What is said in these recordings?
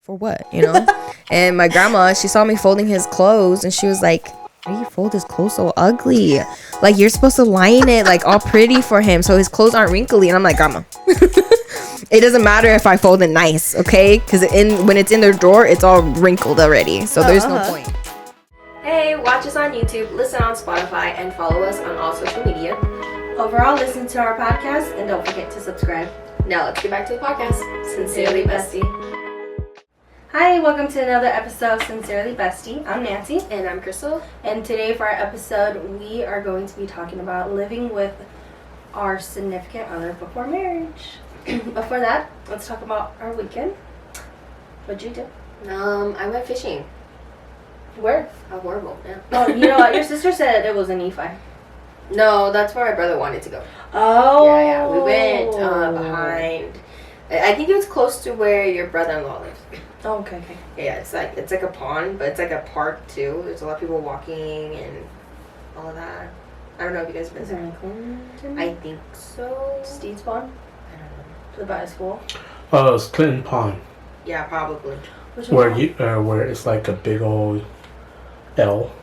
for what, And my grandma, she saw me folding his clothes and she was like, why do you fold his clothes so ugly? Like, you're supposed to line it like all pretty for him so his clothes aren't wrinkly. And I'm like, grandma, it doesn't matter if I fold it nice, okay? Because when it's in their drawer, it's all wrinkled already, so there's no point. Hey, watch us on YouTube, listen on Spotify, and follow us on all social media. Overall, listen to our podcast and don't forget to subscribe. Now let's get back to the podcast. Sincerely, Bestie. Hi, welcome to another episode of Sincerely Bestie. I'm Nancy. And I'm Krystal. And today for our episode, we are going to be talking about living with our significant other before marriage. Before that, let's talk about our weekend. What'd you do? I went fishing. Where? A horrible, yeah. Oh, you know what? Your sister said it was an Nephi. No, that's where my brother wanted to go. Oh. Yeah. We went behind. I think it was close to where your brother-in-law lives. Oh, okay. Yeah, it's like a pond, but it's like a park too. There's a lot of people walking and all of that. I don't know if you guys have been there. I think so. Steve's Pond? I don't know. To the back of school? Oh, it's Clinton Pond. Yeah, probably. Where it's like a big old L,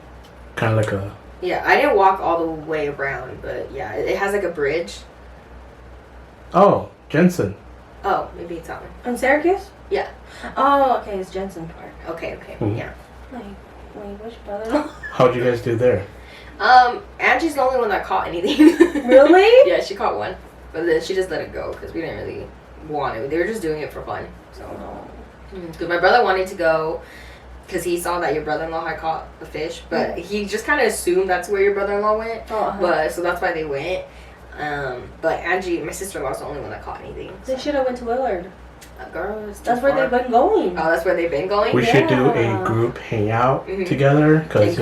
kind of like a. Yeah, I didn't walk all the way around, but yeah, it has like a bridge. Oh, Jensen. Oh, maybe it's that one. In Syracuse? Yeah. Oh, okay, it's Jensen Park. Okay, Mm-hmm. Yeah. Like, wait, which brother? How'd you guys do there? Angie's the only one that caught anything. Really? Yeah, she caught one, but then she just let it go because we didn't really want it. They were just doing it for fun. So, because my brother wanted to go because he saw that your brother-in-law had caught a fish, but he just kind of assumed that's where your brother-in-law went. But so that's why they went. But Angie, my sister-in-law, was the only one that caught anything. So. They should have went to Willard. Girl, that's where they've been going. Oh, that's where they've been going? We should do a group hangout together, because,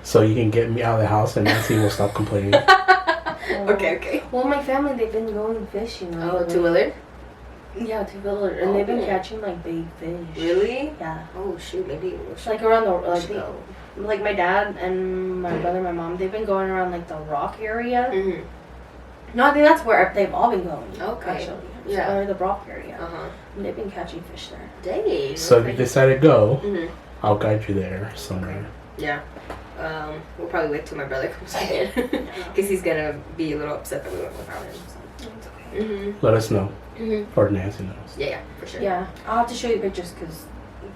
so you can get me out of the house and Nancy will stop complaining. Okay. Well, my family, they've been going fishing. Oh, to Willard? Yeah, to Willard. And they've been catching, like, big fish. Really? Yeah. Oh, shoot, maybe like, around the, like, my dad and my brother and my mom, they've been going around, like, the rock area. No, I think that's where they've all been going. Okay. Actually. Yeah. Or the rock area. And they've been catching fish there. Dang. So if you decide to go, I'll guide you there somewhere. Yeah. We'll probably wait till my brother comes in. Because he's going to be a little upset that we went without him. So. It's okay. Let us know. Or Nancy knows. Yeah, for sure. Yeah. I'll have to show you pictures because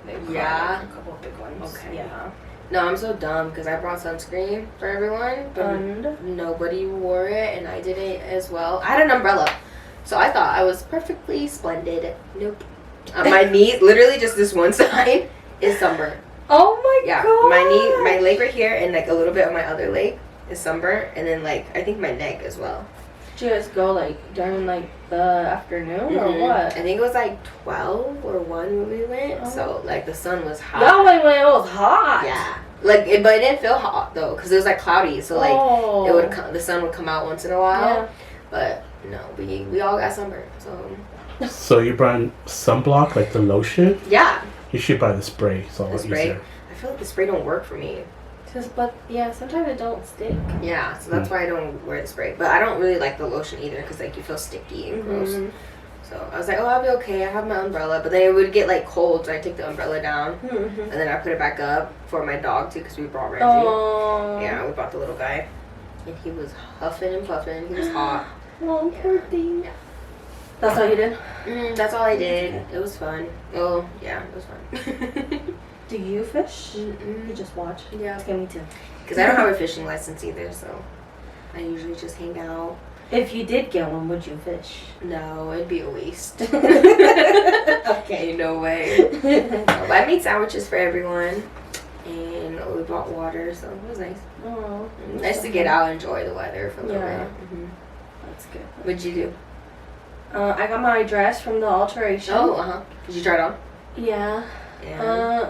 they've got a couple of big ones. Okay. Yeah. No, I'm so dumb because I brought sunscreen for everyone, but nobody wore it, and I did it as well. I had an umbrella, so I thought I was perfectly splendid. Nope. My knee, literally just this one side, is sunburned. Oh my god. My knee, my leg right here, and like a little bit of my other leg is sunburned, and then like I think my neck as well. Did you guys go like during like the afternoon or what? I think it was like 12 or 1 when we went, so like the sun was hot. Y'all went when it was hot. Yeah. Like, but it didn't feel hot though, because it was like cloudy. So like, it would the sun would come out once in a while. Yeah. But no, we all got sunburned. So you brought sunblock, like the lotion? Yeah. You should buy the spray. So the spray. Easier. I feel like the spray don't work for me. But yeah, sometimes it don't stick. Yeah, so that's why I don't wear the spray. But I don't really like the lotion either, because like you feel sticky and gross. So I was like, oh, I'll be okay. I have my umbrella. But then it would get like cold, so I take the umbrella down. And then I put it back up for my dog too, because we brought Reggie. Oh. Yeah, we brought the little guy. And he was huffing and puffing. He was hot. Oh, poor thing. Yeah. That's all you did? That's all I did. It was fun. Oh, yeah, it was fun. Do you fish? You just watch? Yeah. Okay, me too. Because I don't have a fishing license either, so I usually just hang out. If you did get one, would you fish? No, it'd be a waste. Okay, no way. But I made sandwiches for everyone, and we bought water, so it was nice. Oh, nice to get out and enjoy the weather for a little bit. That's good. What'd you do? I got my dress from the alteration. Oh, Did you try it on? Yeah.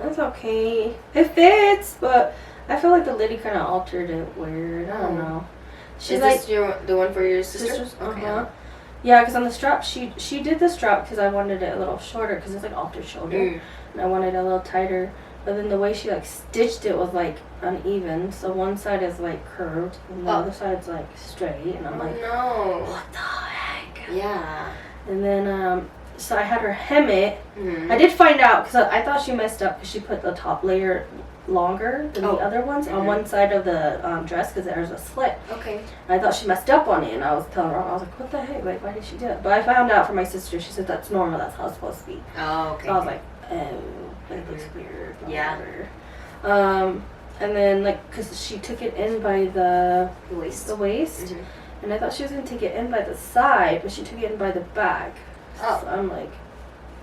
It's okay. It fits, but I feel like the lady kind of altered it weird. I don't know. She's like the one for your sisters? Okay. Yeah, because on the strap, she did the strap because I wanted it a little shorter because it's like off the shoulder, and I wanted it a little tighter. But then the way she like stitched it was like uneven, so one side is like curved and the other side's like straight, and I'm like, no, what the heck? Yeah. And then so I had her hem it. I did find out because I thought she messed up because she put the top layer longer than the other ones on one side of the dress because there's a slit. Okay. And I thought she messed up on it, and I was telling her, I was like, what the heck? Like, why did she do it? But I found out from my sister. She said that's normal. That's how it's supposed to be. Oh, okay. So I was like, oh, it looks weird. Yeah. And then like, cause she took it in by the waist. And I thought she was gonna take it in by the side, but she took it in by the back. Oh. So I'm like,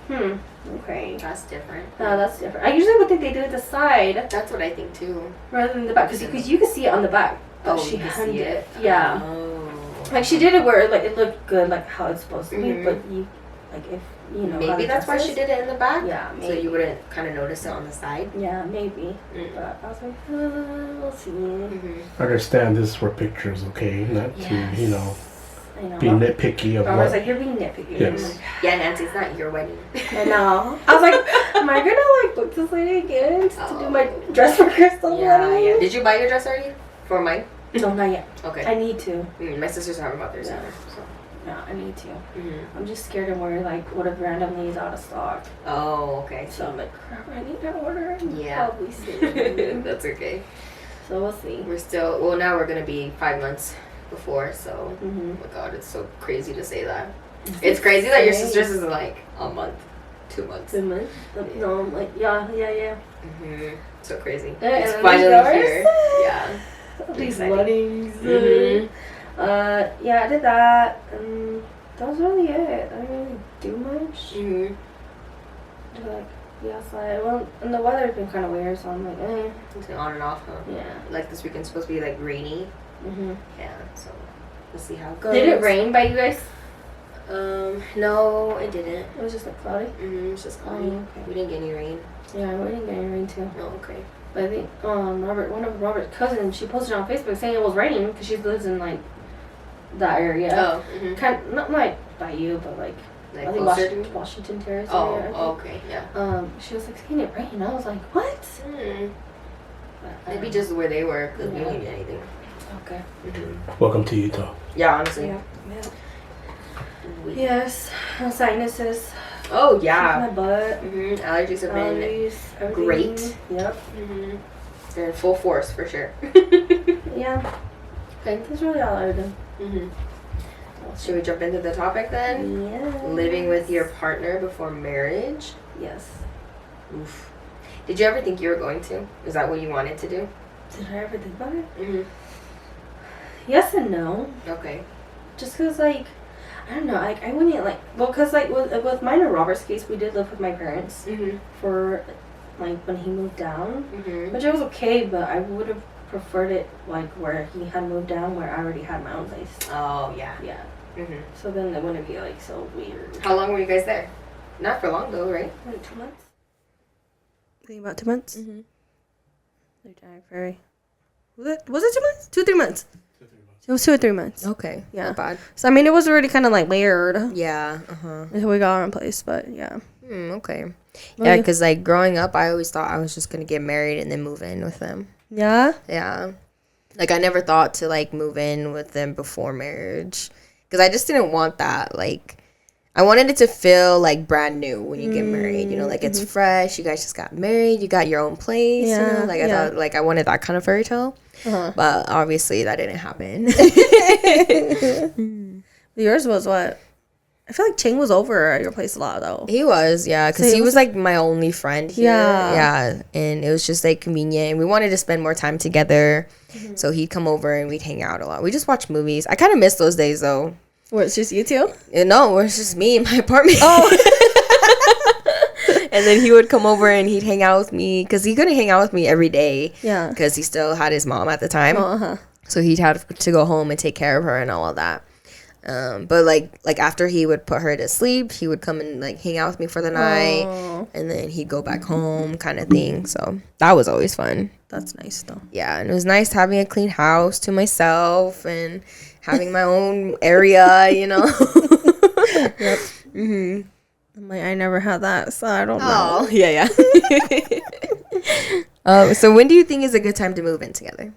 okay. That's different. No, that's different. I usually would think they do it the side That's what I think too. rather than the back, because you can see it on the back. But Oh, she you can hemmed see it? Yeah. Oh. Like she did it where like it looked good, like how it's supposed to be. But you, like if you know. how Maybe the that's why dress she is. did it in the back? Yeah, So maybe. you wouldn't kind of notice it on the side? Yeah, maybe. Mm. But I was like, we'll see. Understand this is for pictures, okay? Not Yes. to, you know, I know. be nitpicky of I was what. like, you're being nitpicky. Yes. Yeah, Nancy, it's not your wedding. I know. I was like, am I gonna like book this lady again to do my dress for Krystal? Yeah. Did you buy your dress already? For mine? No, not yet. Okay. I need to. My sisters haven't bought theirs Yeah. either. So. Yeah, I need to. I'm just scared of where like what if randomly is out of stock. Oh, okay. So I'm like, crap, I need to order. Yeah. Probably soon. That's okay. So we'll see. We're still, well, now we're going to be 5 months before, so. Oh Mm-hmm. my god, it's so crazy to say that. It's crazy that your sister's is like a month, 2 months. 2 months. No, I'm like, yeah. So crazy. Yeah, It's and then finally yours? here. Yeah. These Exciting. weddings. Mhm. Yeah, I did that, and that was really it. I didn't really do much. Mhm. Just like be outside. Well, and the weather's been kind of weird, so I'm like, It's been on and off, huh? yeah. Like this weekend's supposed to be like rainy. Mhm. Yeah, so we'll see how it goes. Did it rain by you guys? No, it didn't. It was just like cloudy. It was just cloudy. Oh, okay. We didn't get any rain. Yeah, we didn't get any rain too. No, okay. But I think one of Robert's cousins, she posted on Facebook saying it was raining because she lives in like that area. Oh, Kind not like by you, but like like I think closer to Washington Terrace Oh, area. I think. okay, yeah. She was like, "It's gonna rain." I was like, "What?" Maybe just where they were, because we Yeah. didn't get anything. Okay. Welcome to Utah. Yeah, honestly. Yeah. Yes. Sinuses. Oh, yeah. My butt. Allergies have been Allergies. Everything. great. Yep. They're in full force for sure. Yeah. Okay. That's really all I've done. Should we jump into the topic then? Yeah. Living with your partner before marriage. Yes. Oof. Did you ever think you were going to? Is that what you wanted to do? Did I ever think about it? Yes and no. Okay. Just because, like, I don't know, like, I wouldn't, like, well, because, like, with mine and Robert's case, we did live with my parents for, like, when he moved down, which it was okay, but I would have preferred it, like, where he had moved down, where I already had my own place. Oh, yeah. Yeah. So then it wouldn't be, like, so weird. How long were you guys there? Not for long, though, right? Like 2 months? I think about 2 months. January. Was it 2 months? 2 or 3 months? It was 2 or 3 months. Okay. Yeah. Not bad. So I mean, it was already kind of like layered Yeah. until we got our own place, but yeah. Okay. Well, Yeah, you- because like growing up, I always thought I was just gonna get married and then move in with them. Yeah. Yeah. Like I never thought to like move in with them before marriage, because I just didn't want that. Like, I wanted it to feel like brand new when you get married. You know, like it's fresh. You guys just got married. You got your own place. You know, like I thought, like I wanted that kind of fairy tale. But obviously that didn't happen. Yours was what? I feel like Ching was over at your place a lot though. He was, yeah, because So he was like my only friend here. Yeah. Yeah, and it was just like convenient. We wanted to spend more time together, so he'd come over and we'd hang out a lot. We just watched movies. I kind of miss those days though. Where it's just you two? No, it was just me in my apartment. Oh. And then he would come over and he'd hang out with me because he couldn't hang out with me every day. Yeah. Because he still had his mom at the time. Uh-huh. So he'd have to go home and take care of her and all of that. But like after he would put her to sleep, he would come and like hang out with me for the night, and then he'd go back home, kind of thing. So that was always fun. That's nice though. Yeah, and it was nice having a clean house to myself and having my own area, you know. Yep. I'm like, I never had that, so I don't know. Oh, yeah. So when do you think is a good time to move in together?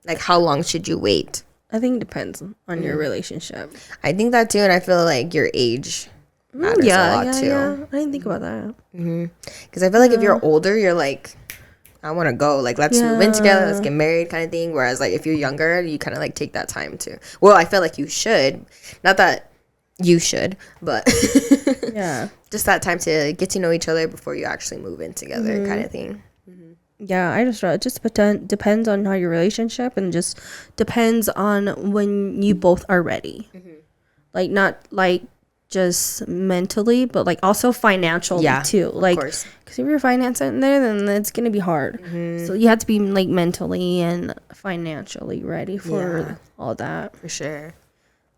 Like, how long should you wait? I think it depends on your relationship. I think that too, and I feel like your age. matters a lot too. Yeah. I didn't think about that. Because I feel like if you're older, you're like, I want to go. Like, let's move in together. Let's get married kind of thing. Whereas, like, if you're younger, you kind of, like, take that time to. Well, I feel like you should. Not that you should, but Yeah. just that time to get to know each other before you actually move in together kind of thing. Yeah, it just depends on how your relationship, and just depends on when you both are ready. Like, not like just mentally, but like also financially too. Like, because if your finance isn't there, then it's gonna be hard. So you have to be like mentally and financially ready for all that. For sure.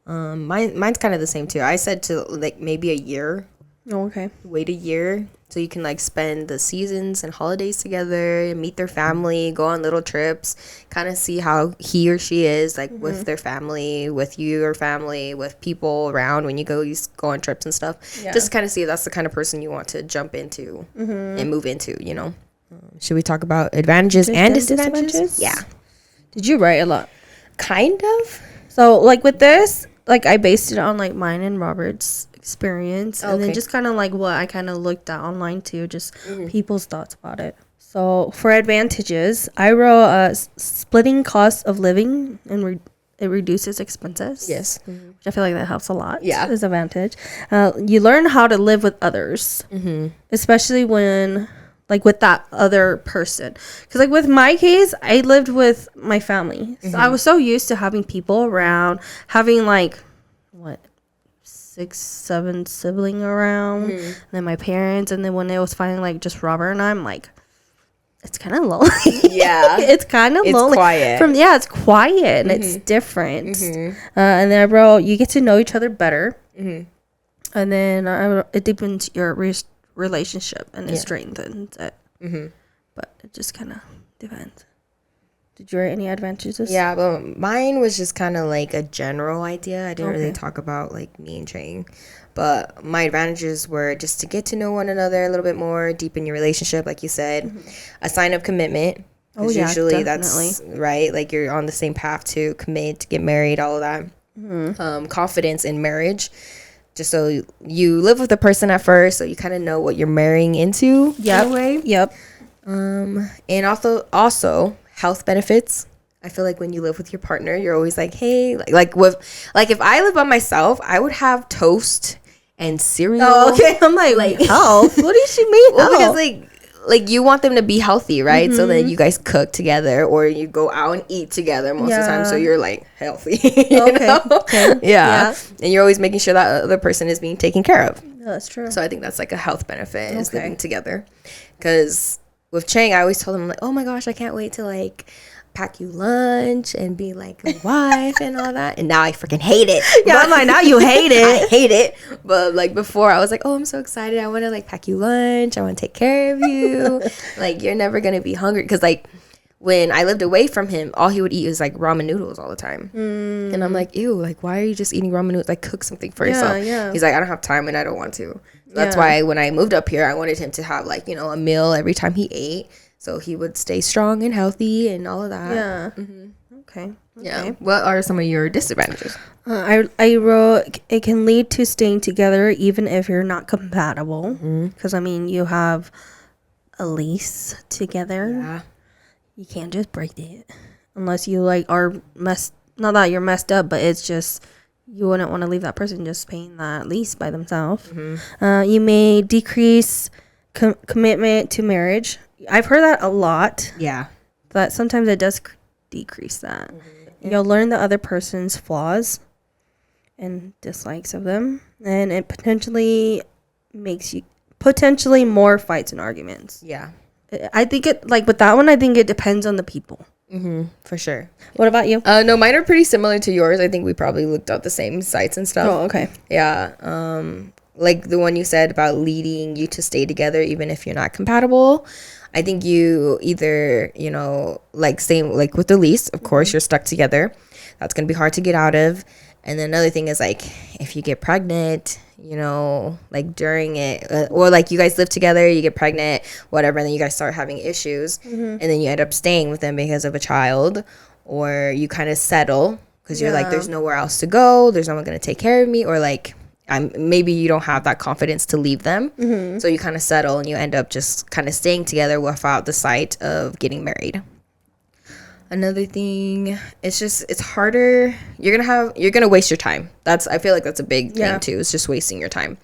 Mine's kind of the same too. I said to like maybe a year. Oh, okay. Wait a year so you can like spend the seasons and holidays together, meet their family, go on little trips, kind of see how he or she is like with their family, with your family, with people around when you go on trips and stuff. Just kind of see if that's the kind of person you want to jump into and move into, you know. Should we talk about advantages and disadvantages? Yeah. Did you write a lot? Kind of. So like with this, like I based it on like mine and Robert's experience, and then just kind of like what I kind of looked at online too, just people's thoughts about it. So for advantages, I wrote splitting costs of living, and it reduces expenses. Yes. Which I feel like that helps a lot. Yeah. Is advantage. You learn how to live with others, especially when like with that other person, because like with my case, I lived with my family, so I was so used to having people around, having like 6-7 sibling around, and then my parents, and then when it was finally like just Robert and I'm like, it's kind of lonely. Yeah. It's kind of lonely. Quiet. It's quiet and it's different. And then I wrote, you get to know each other better, and then I wrote, it deepens your relationship and it strengthens it. But it just kind of depends. Did you write any advantages? Yeah, but mine was just kind of like a general idea. I didn't really talk about like me and Chang. But my advantages were just to get to know one another a little bit more, deepen your relationship, like you said, a sign of commitment. Because usually that's right. Like you're on the same path to commit, to get married, all of that. Confidence in marriage. Just so you live with a person at first, so you kind of know what you're marrying into. Yep. In a way. Yep. And also health benefits. I feel like when you live with your partner, you're always like, hey, like if I live by myself, I would have toast and cereal. Oh, okay. I'm like health. What does she mean? Well, because like you want them to be healthy, right? So then you guys cook together or you go out and eat together most of the time, so you're like healthy. you know? Okay. Yeah. And you're always making sure that other person is being taken care of. Yeah, that's true. So I think that's like a health benefit is living together. Because with Chang, I always told him like, oh my gosh, I can't wait to like pack you lunch and be like a wife and all that. And now I freaking hate it. Yeah, I'm like, now you hate it. I hate it. But like before, I was like, oh, I'm so excited. I want to like pack you lunch. I want to take care of you. Like you're never gonna be hungry. Because like when I lived away from him, all he would eat was like ramen noodles all the time. And I'm like, ew, like why are you just eating ramen noodles? Like cook something for yourself. Yeah. He's like, I don't have time and I don't want to. That's why when I moved up here, I wanted him to have like, you know, a meal every time he ate. So he would stay strong and healthy and all of that. Yeah. Okay. Yeah. What are some of your disadvantages? I wrote, it can lead to staying together even if you're not compatible. Because, I mean, you have a lease together. Yeah. You can't just break it. Unless you, like, are not that you're messed up, but it's just, you wouldn't want to leave that person just paying that lease by themselves. You may decrease commitment to marriage. I've heard that a lot. Yeah. But sometimes it does decrease that. You'll learn the other person's flaws and dislikes of them. And it potentially makes you more fights and arguments. Yeah. I think it, like with that one, I think it depends on the people. For sure. What about you? No, mine are pretty similar to yours. I think we probably looked up the same sites and stuff. Oh, okay. Yeah. Like the one you said about leading you to stay together even if you're not compatible. I think you either, you know, like same like with the lease, of course, you're stuck together. That's going to be hard to get out of. And then another thing is like if you get pregnant, you know, like during it or like you guys live together, you get pregnant, whatever, and then you guys start having issues and then you end up staying with them because of a child, or you kind of settle because you're like, there's nowhere else to go. There's no one going to take care of me, or like maybe you don't have that confidence to leave them. So you kind of settle and you end up just kind of staying together without the sight of getting married. Another thing, it's harder. You're gonna waste your time. I feel like that's a big thing too. It's just wasting your time.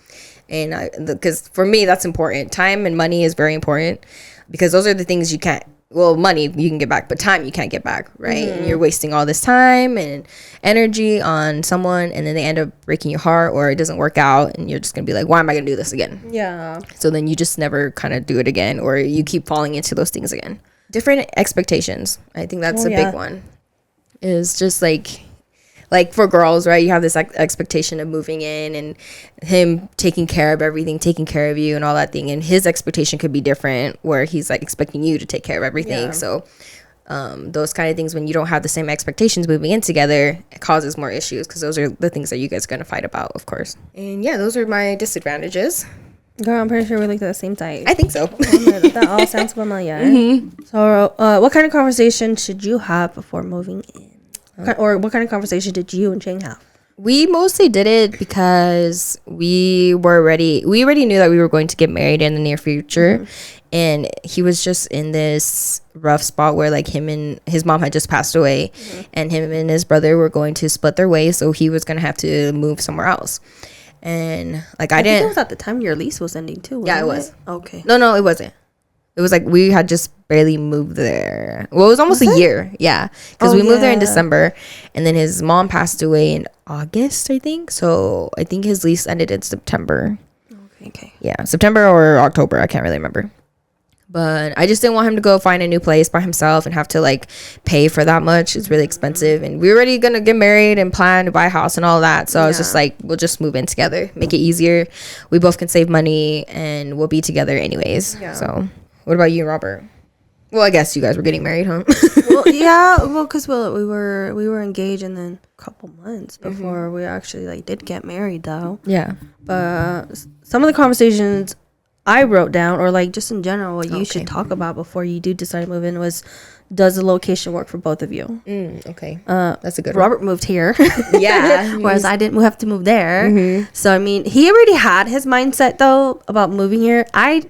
And because for me, that's important. Time and money is very important, because those are the things you can't, well, money you can get back, but time you can't get back, right? And you're wasting all this time and energy on someone, and then they end up breaking your heart, or it doesn't work out, and you're just gonna be like, why am I gonna do this again? Yeah. So then you just never kind of do it again, or you keep falling into those things again. Different expectations. I think that's a big one. Is just like for girls, right? You have this expectation of moving in and him taking care of everything, taking care of you and all that thing. And his expectation could be different, where he's like expecting you to take care of everything. Yeah. So those kind of things, when you don't have the same expectations moving in together, it causes more issues, because those are the things that you guys are going to fight about, of course. And yeah, those are my disadvantages. Girl, I'm pretty sure we looked at the same type. I think so. That all sounds familiar. So, what kind of conversation should you have before moving in? Or what kind of conversation did you and Chang have? We mostly did it because we already knew that we were going to get married in the near future. And he was just in this rough spot where like him and his mom had just passed away, and him and his brother were going to split their ways. So he was going to have to move somewhere else. And like I didn't. Think it was at the time your lease was ending too. Yeah, it was. Okay. No, it wasn't. It was like we had just barely moved there. Well, it was almost a year. Yeah, because we moved there in December, and then his mom passed away in August, I think. So I think his lease ended in September. Okay. Yeah, September or October. I can't really remember. But I just didn't want him to go find a new place by himself and have to like pay for that much. It's really expensive, and we were already gonna get married and plan to buy a house and all that. So I was just like, we'll just move in together, make it easier. We both can save money, and we'll be together anyways. Yeah. So, what about you, Robert? Well, I guess you guys were getting married, huh? Because we were engaged, and then a couple months before we actually like did get married, though. Yeah. But some of the conversations I wrote down, or like just in general, what you should talk about before you do decide to move in, was, does the location work for both of you? Okay. That's a good Robert moved here. Yeah. Whereas I didn't have to move there. So, I mean, he already had his mindset, though, about moving here. I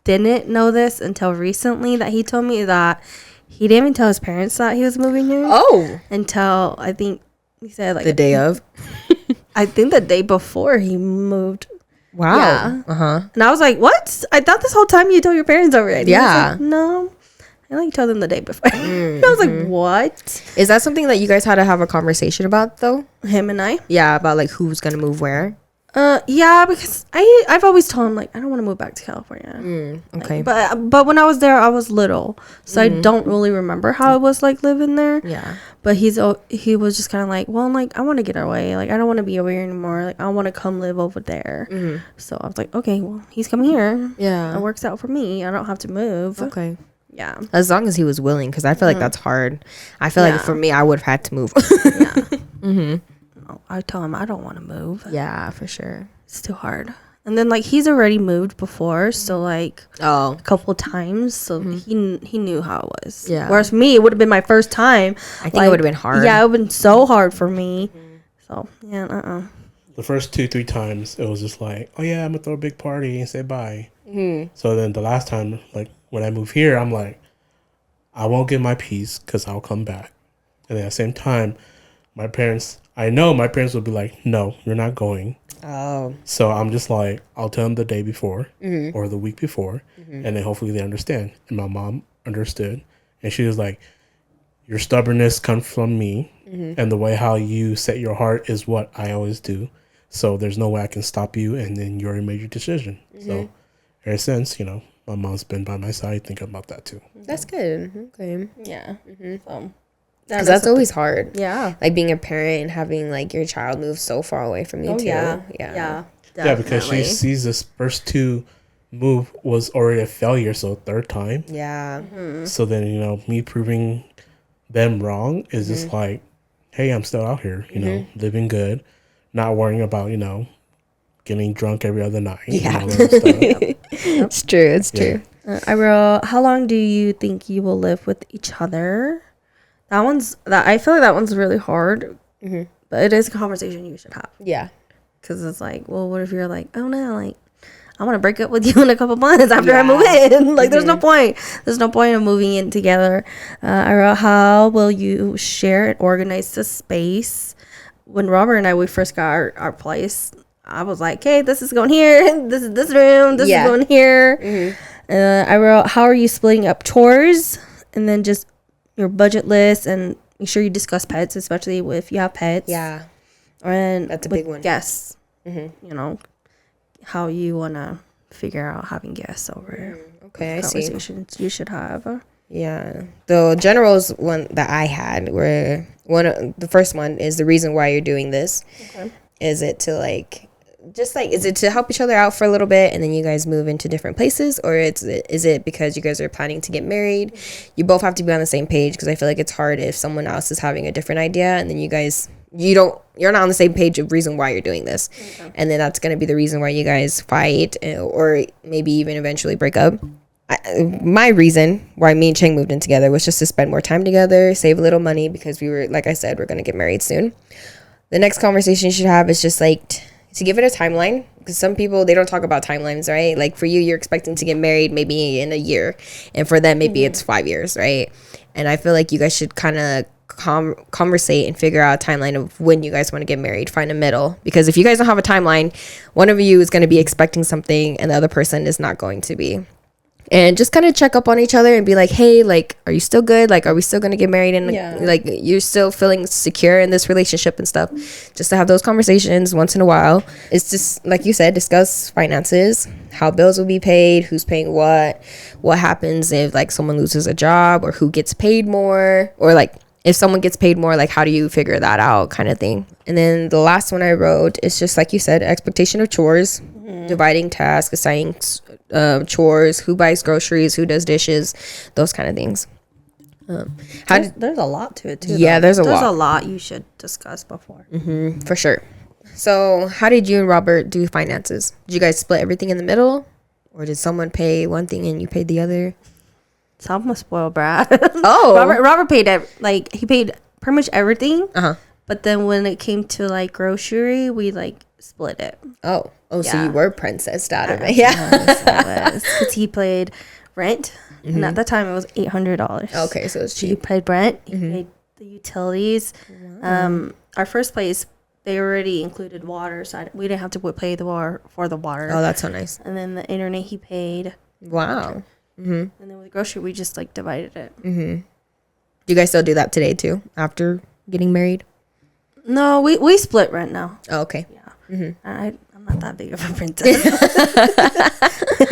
didn't know this until recently, that he told me that he didn't even tell his parents that he was moving here. Oh. Until, I think, he said, like... the day of? I think the day before he moved. Wow. Yeah. And I was like, what? I thought this whole time you told your parents already. Yeah. Like, no. I like told them the day before. I was like, what? Is that something that you guys had to have a conversation about, though? Him and I? Yeah, about like who's gonna move where? Yeah, because I've always told him, like, I don't want to move back to California. Okay. Like, but when I was there, I was little, so I don't really remember how it was like living there. Yeah. But he was just kind of like, well, like, I want to get away. Like, I don't want to be over here anymore. Like, I want to come live over there. So I was like, okay, well, he's coming here. Yeah. It works out for me. I don't have to move. Okay. Yeah. As long as he was willing, because I feel like that's hard. I feel like for me, I would have had to move. Yeah. I tell him I don't want to move. Yeah, for sure. It's too hard. And then like he's already moved before, so like a couple times, so he knew how it was. Yeah. Whereas me, it would have been my first time. I think it would have been hard. Yeah, it would have been so hard for me. So yeah, The first 2-3 times, it was just like, oh yeah, I'm gonna throw a big party and say bye. So then the last time, like when I move here, I'm like, I won't get my peace because I'll come back. And then at the same time, I know my parents will be like, no, you're not going. Oh. So I'm just like, I'll tell them the day before or the week before, and then hopefully they understand. And my mom understood, and she was like, your stubbornness comes from me, and the way how you set your heart is what I always do. So there's no way I can stop you, and then you already made your decision. So ever since, my mom's been by my side thinking about that too. That's good. Okay. yeah. Because that's always hard. Yeah. Like being a parent and having like your child move so far away from you too. Yeah. Yeah, because she sees this first 2 move was already a failure, so third time. Yeah. So then, me proving them wrong is just like, hey, I'm still out here, living good, not worrying about, getting drunk every other night. Yeah. And all that stuff. It's true. It's true. I wrote, how long do you think you will live with each other? I feel like that one's really hard, but it is a conversation you should have. Yeah. because it's like, well, what if you're like, oh no, like I want to break up with you in a couple months after I move in. Like, there's no point. There's no point of moving in together. I wrote, how will you share and organize the space? When Robert and we first got our place, I was like, okay, this is going here. This is this room. This is going here. I wrote, how are you splitting up chores? And then just your budget list, and make sure you discuss pets, especially if you have pets. Yeah. And that's a big one. Guests. You know, how you want to figure out having guests over. Okay, I see. Conversations you should have. Yeah. The generals one that I had were the first one is the reason why you're doing this. Okay. Is it to like is it to help each other out for a little bit and then you guys move into different places, or is it because you guys are planning to get married? You both have to be on the same page, because I feel like it's hard if someone else is having a different idea and then you're not on the same page of reason why you're doing this. Okay. And then that's going to be the reason why you guys fight, or maybe even eventually break up. My reason why me and Cheng moved in together was just to spend more time together, save a little money, because we were, like I said, we're going to get married soon. The next conversation you should have is just like to give it a timeline, because some people, they don't talk about timelines, right? Like for you, you're expecting to get married maybe in a year, and for them maybe it's 5 years, right? And I feel like you guys should kind of conversate and figure out a timeline of when you guys want to get married. Find a middle, because if you guys don't have a timeline, one of you is going to be expecting something and the other person is not going to be. And just kind of check up on each other and be like, hey, like, are you still good? Like, are we still going to get married? And like, you're still feeling secure in this relationship and stuff. Just to have those conversations once in a while. It's just, like you said, discuss finances, how bills will be paid, who's paying what happens if like someone loses a job, or who gets paid more, or like if someone gets paid more, like how do you figure that out, kind of thing. And then the last one I wrote is just, like you said, expectation of chores, dividing tasks, assigning chores, who buys groceries, who does dishes, those kind of things. There's a lot to it too. Yeah, there's a lot. There's a lot you should discuss before. For sure. So how did you and Robert do finances? Did you guys split everything in the middle, or did someone pay one thing and you paid the other? So I'm a spoiled brat. Oh, Robert paid he paid pretty much everything. But then when it came to like grocery, we like split it. Oh, so you were princessed out of it. Yeah. Because he paid rent, and at that time it was $800. Okay, so it's cheap. He paid rent. He paid the utilities. Wow. Our first place, they already included water, so we didn't have to pay for the water. Oh, that's so nice. And then the internet he paid. Wow. And then with the grocery, we just like divided it. Do you guys still do that today too, after getting married? No, we split rent now. Oh, okay. Yeah. I'm not that big of a princess.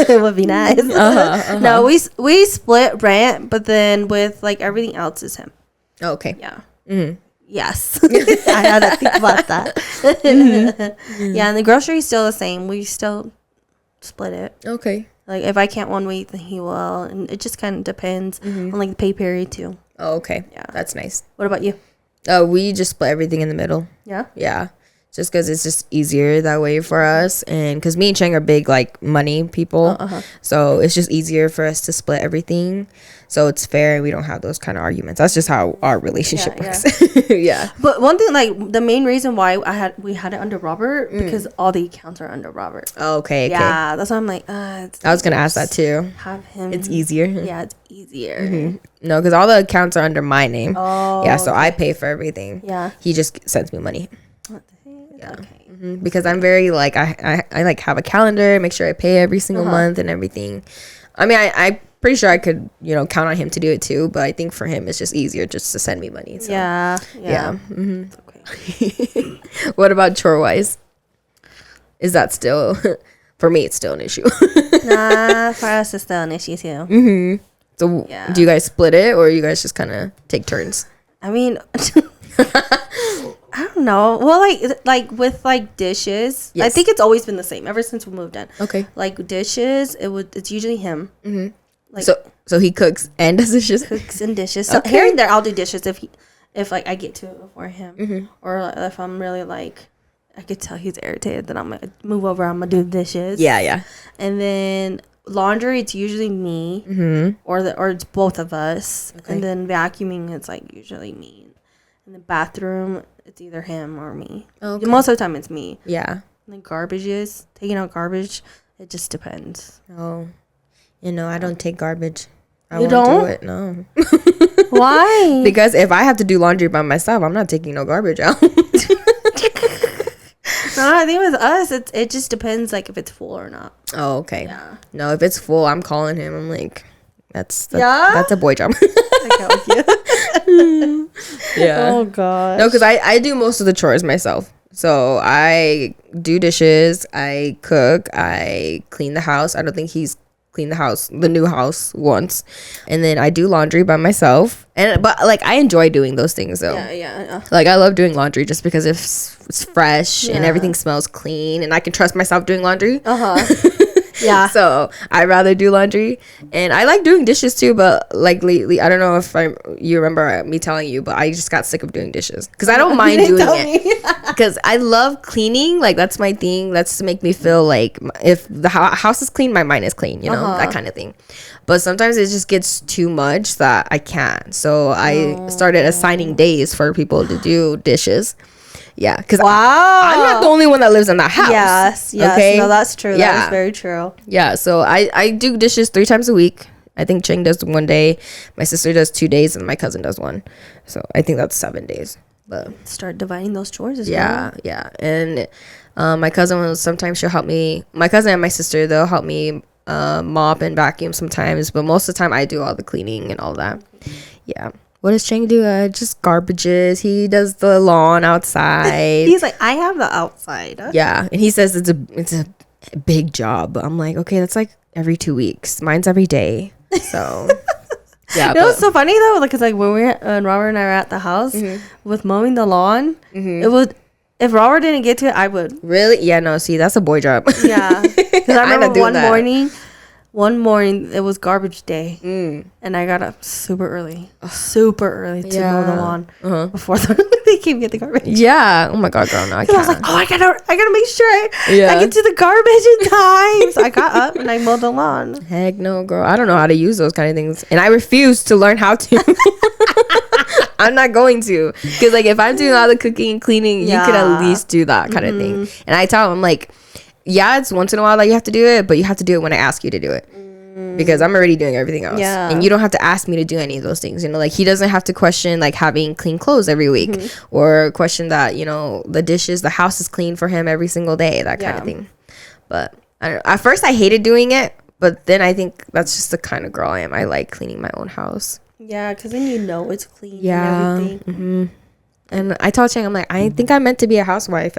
It would be nice. No, we split rent, but then with like everything else is him. Oh, okay. Yeah. Yes. I had to think about that. Yeah, and the grocery is still the same. We still split it. Okay. Like if I can't one week, then he will, and it just kind of depends on like the pay period too. Oh, okay. Yeah, that's nice. What about you? We just split everything in the middle. Yeah, just because it's just easier that way for us, and because me and Cheng are big like money people, so it's just easier for us to split everything, so it's fair and we don't have those kind of arguments. That's just how our relationship works. Yeah. But one thing, like the main reason why we had it under Robert, because all the accounts are under Robert. Oh, okay. Yeah, that's why I'm like, I was gonna ask that too. Have him. It's easier. Yeah, it's easier. No, because all the accounts are under my name. Oh. Yeah, so I pay for everything. Yeah. He just sends me money. Yeah. Okay. Because I'm very like I like have a calendar, make sure I pay every single month and everything. I mean, I'm pretty sure I could count on him to do it too, but I think for him it's just easier just to send me money. So. Yeah. Okay. What about chore wise? Is that still for me? It's still an issue. Nah, for us it's still an issue too. So do you guys split it, or you guys just kind of take turns? I mean, I don't know. Well, like with like dishes, I think it's always been the same ever since we moved in. Okay. Like dishes, it's usually him. Like so he cooks and does dishes. Cooks and dishes. So here and there, I'll do dishes if like I get to it before him, or if I'm really like I could tell he's irritated, then I'm gonna move over. I'm gonna do the dishes. Yeah. And then laundry, it's usually me, or it's both of us. Okay. And then vacuuming, it's like usually me. In the bathroom, it's either him or me. Okay. Most of the time, it's me. Yeah. like garbages, taking out garbage. It just depends. Oh, I don't take garbage. I You won't don't? do it. No. Why? Because if I have to do laundry by myself, I'm not taking no garbage out. No, I think with us, it just depends like if it's full or not. Oh, okay. Yeah. No, if it's full, I'm calling him. I'm like, that's Yeah? that's a boy job. I got with you. Yeah. Oh god. No, because I do most of the chores myself. So I do dishes, I cook, I clean the house. I don't think he's cleaned the new house once. And then I do laundry by myself. But like I enjoy doing those things though. Yeah. Like I love doing laundry just because it's fresh and Yeah. everything smells clean and I can trust myself doing laundry. Yeah. So I rather do laundry, and I like doing dishes too. But like lately, I don't know if you remember me telling you, but I just got sick of doing dishes because I don't mind doing it because I love cleaning. Like that's my thing. That's to make me feel like if the house is clean, my mind is clean. That kind of thing. But sometimes it just gets too much that I can't. So I started assigning days for people to do dishes. Yeah, because Wow. I'm not the only one that lives in that house. Yes. Okay? No, that's true. Yeah. That is very true. Yeah, so I do dishes 3 times a week. I think Cheng does 1 day, my sister does 2 days, and my cousin does 1. So I think that's 7 days. But Start dividing those chores as well. yeah. And my cousin will sometimes she'll help me. My cousin and my sister, they'll help me mop and vacuum sometimes, but most of the time I do all the cleaning and all that. Yeah. What does Cheng do? Just garbages. He does the lawn outside. He's like, I have the outside. Yeah, and he says it's a big job. I'm like, okay, that's like every 2 weeks. Mine's every day. So yeah. You know what's so funny though? Like, cause like when Robert and I were at the house with mowing the lawn, it would. If Robert didn't get to it, I would. Really? Yeah. No. See, that's a boy job. Yeah. Because I I'm not remember doing that. one morning it was garbage day, and I got up super early to mow the lawn before they came get the garbage. Yeah. Oh my god, girl. No, I And I was can't. like, oh, I gotta make sure I Yeah. get to the garbage in time. So I got up and I mowed the lawn. Heck no, girl. I don't know how to use those kind of things, and I refuse to learn how to. I'm not going to, because like if I'm doing all the cooking and cleaning, you could at least do that kind of thing. And I tell him, I'm like, yeah, it's once in a while that you have to do it, but you have to do it when I ask you to do it. Because I'm already doing everything else. Yeah. And you don't have to ask me to do any of those things. Like he doesn't have to question like having clean clothes every week or question that, the dishes, the house is clean for him every single day, that kind of thing. But I don't know. At first I hated doing it, but then I think that's just the kind of girl I am. I like cleaning my own house. Yeah, because then it's clean Yeah. and everything. And I told Chang, I'm like, I think I'm meant to be a housewife.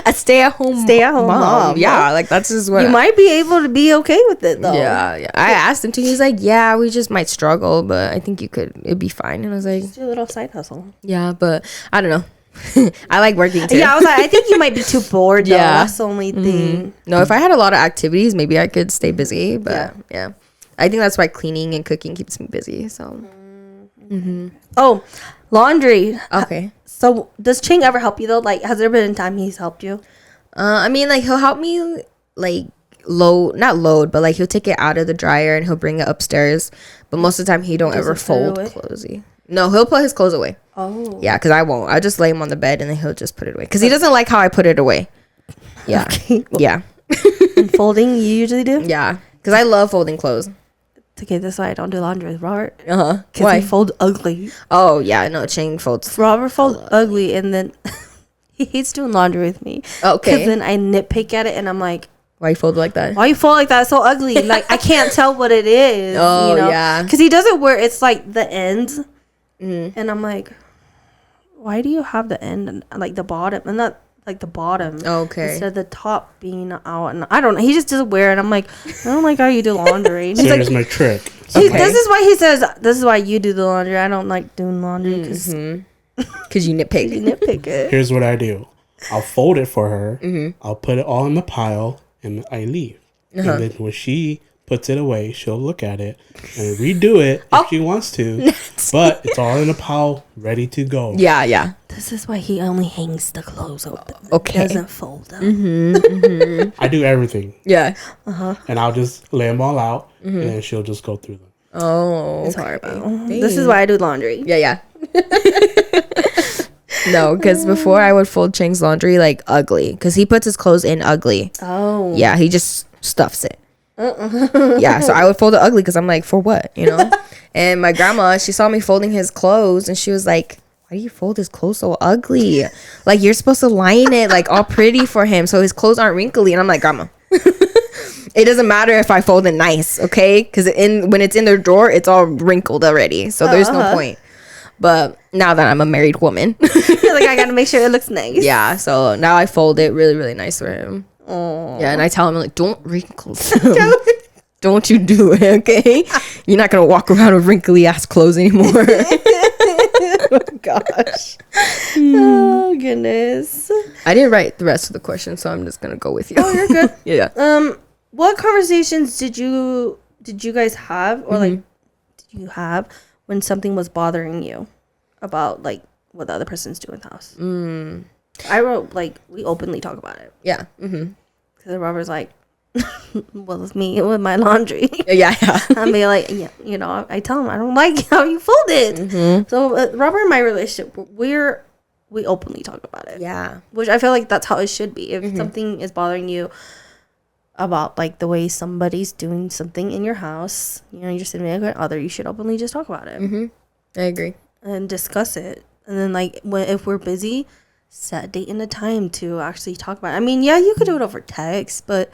A stay-at-home mom. Yeah, like that's just what You might be able to be okay with it though. Yeah. I asked him to. He's like, yeah, we just might struggle, but I think it'd be fine. And I was like, Just do a little side hustle. yeah, but I don't know. I like working too. Yeah, I was like, I think you might be too bored though. Yeah. That's the only thing. No, if I had a lot of activities, maybe I could stay busy. But yeah. I think that's why cleaning and cooking keeps me busy. So Oh, laundry. okay. So does Ching ever help you though? Like, has there been a time he's helped you? I mean, like he'll help me like not load, but like he'll take it out of the dryer and he'll bring it upstairs. But most of the time he don't ever Doesn't put it fold away? clothes. No, he'll put his clothes away. Oh. Yeah, because I won't. I just lay him on the bed and then he'll just put it away. Because he doesn't like how I put it away. Yeah. Okay. Yeah. And folding, you usually do? Yeah. Because I love folding clothes. Okay, that's why I don't do laundry with Robert. Uh-huh. Because Why? he fold ugly. Oh, yeah. No, Chang folds. Robert folds ugly, and then he hates doing laundry with me. Okay. Because then I nitpick at it, and I'm like, Why you fold like that? why you fold like that? It's so ugly. Like, I can't tell what it is. Oh, yeah. Because he does it where it's like the ends. And I'm like, why do you have the end and like the bottom? And not like the bottom. Okay. Instead of the top being out. And I don't know. He just does it weird. And I'm like, I don't like how you do laundry. And So he's here's like, my trick. this is why he says, this is why you do the laundry. I don't like doing laundry because Because you nitpick. you nitpick it. Here's what I do. I'll fold it for her. I'll put it all in the pile and I leave. And then when she puts it away, she'll look at it and redo it if she wants to. But it's all in a pile ready to go. Yeah, yeah. This is why he only hangs the clothes open. Okay. Doesn't fold them. I do everything. Yeah. And I'll just lay them all out and then she'll just go through them. Oh, It's okay. horrible. This is why I do laundry. Yeah, yeah. No, because before I would fold Chang's laundry like ugly, because he puts his clothes in ugly. Oh. Yeah, he just stuffs it. Yeah, so I would fold it ugly because I'm like, for what, you know? And my grandma, she saw me folding his clothes and she was like, why do you fold his clothes so ugly? Like, you're supposed to line it like all pretty for him so his clothes aren't wrinkly. And I'm like, grandma, it doesn't matter if I fold it nice, okay? Because when it's in their drawer, it's all wrinkled already. So there's no point. But now that I'm a married woman, Like, I gotta make sure it looks nice. yeah, so now I fold it really, really nice for him. Yeah, and I tell him, like, don't wrinkle them. Don't you do it, okay? You're not gonna walk around with wrinkly ass clothes anymore. Oh gosh. Oh goodness. I didn't write the rest of the question, so I'm just gonna go with you. Oh, you're good. Yeah. What conversations did you guys have, or like did you have when something was bothering you about like what the other person's doing in the house? I wrote like we openly talk about it. Yeah. Because Robert's like, well, it's me with my laundry. Yeah. I'm be like, yeah, you know, I tell him I don't like how you fold it. So Robert and my relationship, we openly talk about it. Yeah. Which I feel like that's how it should be. If something is bothering you about like the way somebody's doing something in your house, you know, you're significant other, you should openly just talk about it. I agree. And discuss it. And then like if we're busy, set a date and a time to actually talk about it. I mean, yeah, you could do it over text, but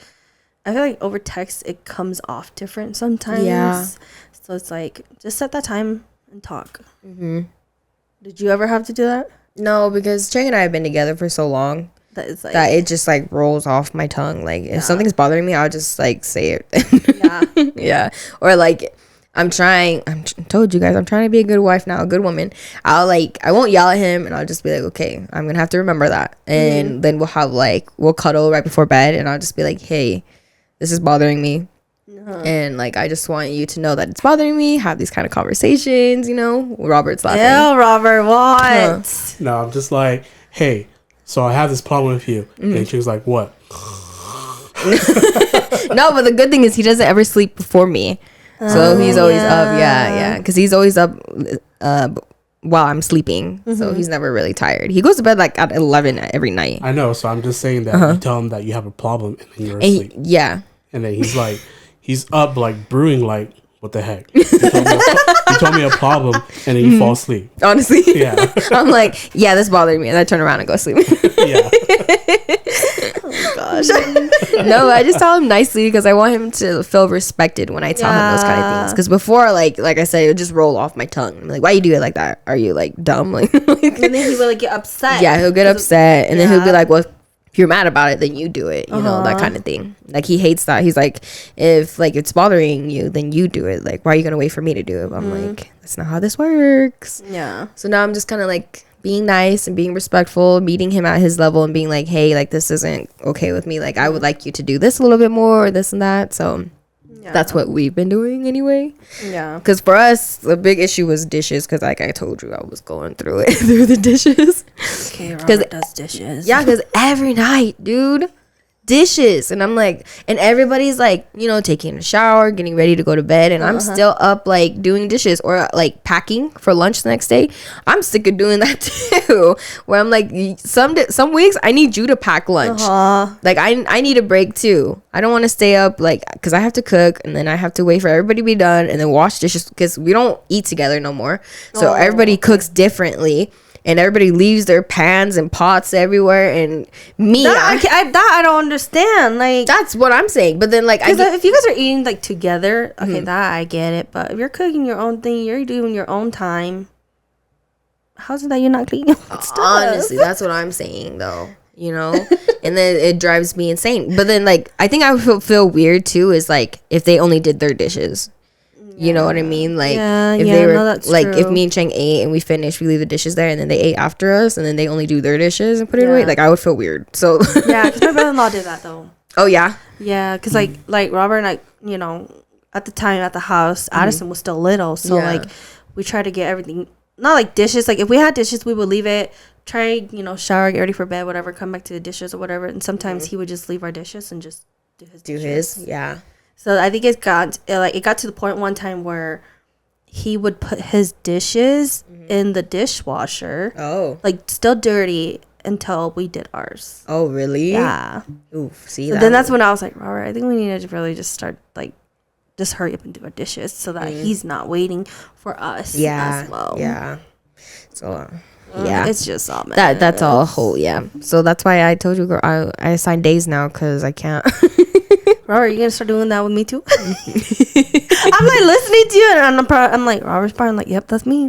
I feel like over text it comes off different sometimes. Yeah. So it's like just set that time and talk. Did you ever have to do that? No, because Chang and I have been together for so long That is like that it just like rolls off my tongue. Like if something's bothering me, I'll just like say it. yeah. Yeah. Or like told you guys, I'm trying to be a good wife now, a good woman. I won't yell at him and I'll just be like, okay, I'm gonna have to remember that. And then we'll cuddle right before bed and I'll just be like, hey, this is bothering me. And like I just want you to know that it's bothering me. Have these kind of conversations, you know. Robert's laughing. Yeah, Robert, what? No, I'm just like, hey, so I have this problem with you. And she was like, what? No, but the good thing is he doesn't ever sleep before me. So he's always up. Yeah. Because he's always up while I'm sleeping. So he's never really tired. He goes to bed like at 11 every night. I know, so I'm just saying that you tell him that you have a problem and then you're asleep. Yeah. And then he's like, he's up like brewing like, what the heck? You told me a problem and then you fall asleep. Honestly. Yeah. I'm like, yeah, this bothred me. And I turn around and go sleep. Yeah. Oh gosh. No, I just tell him nicely because I want him to feel respected when I tell him those kind of things. Because before, like I said, it would just roll off my tongue. I'm like, why you do it like that? Are you like dumb? Like, And then he will like get upset. yeah, he'll get upset, and then he'll be like, well, if you're mad about it, then you do it. You know, that kind of thing. Like he hates that. He's like, if like it's bothering you, then you do it. Like, why are you gonna wait for me to do it? But I'm like, that's not how this works. Yeah. So now I'm just kind of like being nice and being respectful, meeting him at his level and being like, hey, like this isn't okay with me. Like I would like you to do this a little bit more, or this and that. So that's what we've been doing anyway. Yeah. Because for us, the big issue was dishes. Because like I told you, I was going through it through the dishes. Okay, Robert does dishes. Yeah, because every night, dude, dishes. And I'm like, and everybody's like, you know, taking a shower, getting ready to go to bed, and I'm still up like doing dishes or like packing for lunch the next day. I'm sick of doing that too, where I'm like, some weeks I need you to pack lunch. Like I need a break too. I don't want to stay up like, because I have to cook and then I have to wait for everybody to be done and then wash dishes, because we don't eat together no more, so everybody cooks differently. And everybody leaves their pans and pots everywhere, and me, I don't understand. Like that's what I'm saying. But then, like, if you guys are eating like together, okay, that I get it. But if you're cooking your own thing, you're doing your own time. How's it that you're not cleaning your own stuff? Honestly, that's what I'm saying, though. You know, and then it drives me insane. But then, like, I think I would feel weird too. Is like if they only did their dishes. You know what I mean? Like, if they were like, if me and Cheng ate and we finished, we leave the dishes there, and then they ate after us, and then they only do their dishes and put it away. Like, I would feel weird. So yeah, because my brother-in-law did that though. Oh yeah, yeah, because like Robert and I, you know, at the time at the house, Addison was still little, so like we tried to get everything, not like dishes. Like if we had dishes, we would leave it, try, you know, shower, get ready for bed, whatever, come back to the dishes or whatever. And sometimes he would just leave our dishes and just do his dishes. Yeah. So I think it got to the point one time where he would put his dishes in the dishwasher, like still dirty, until we did ours. Oh, really? Yeah. Oof, see So that. then that's when I was like, Robert, I think we need to really just start like, just hurry up and do our dishes so that he's not waiting for us as well. Yeah. So, yeah. It's just all That's all whole, yeah. So that's why I told you, girl, I assign days now because I can't. Robert, you gonna start doing that with me too? I'm like listening to you, and I'm like, Robert's probably like, yep, that's me.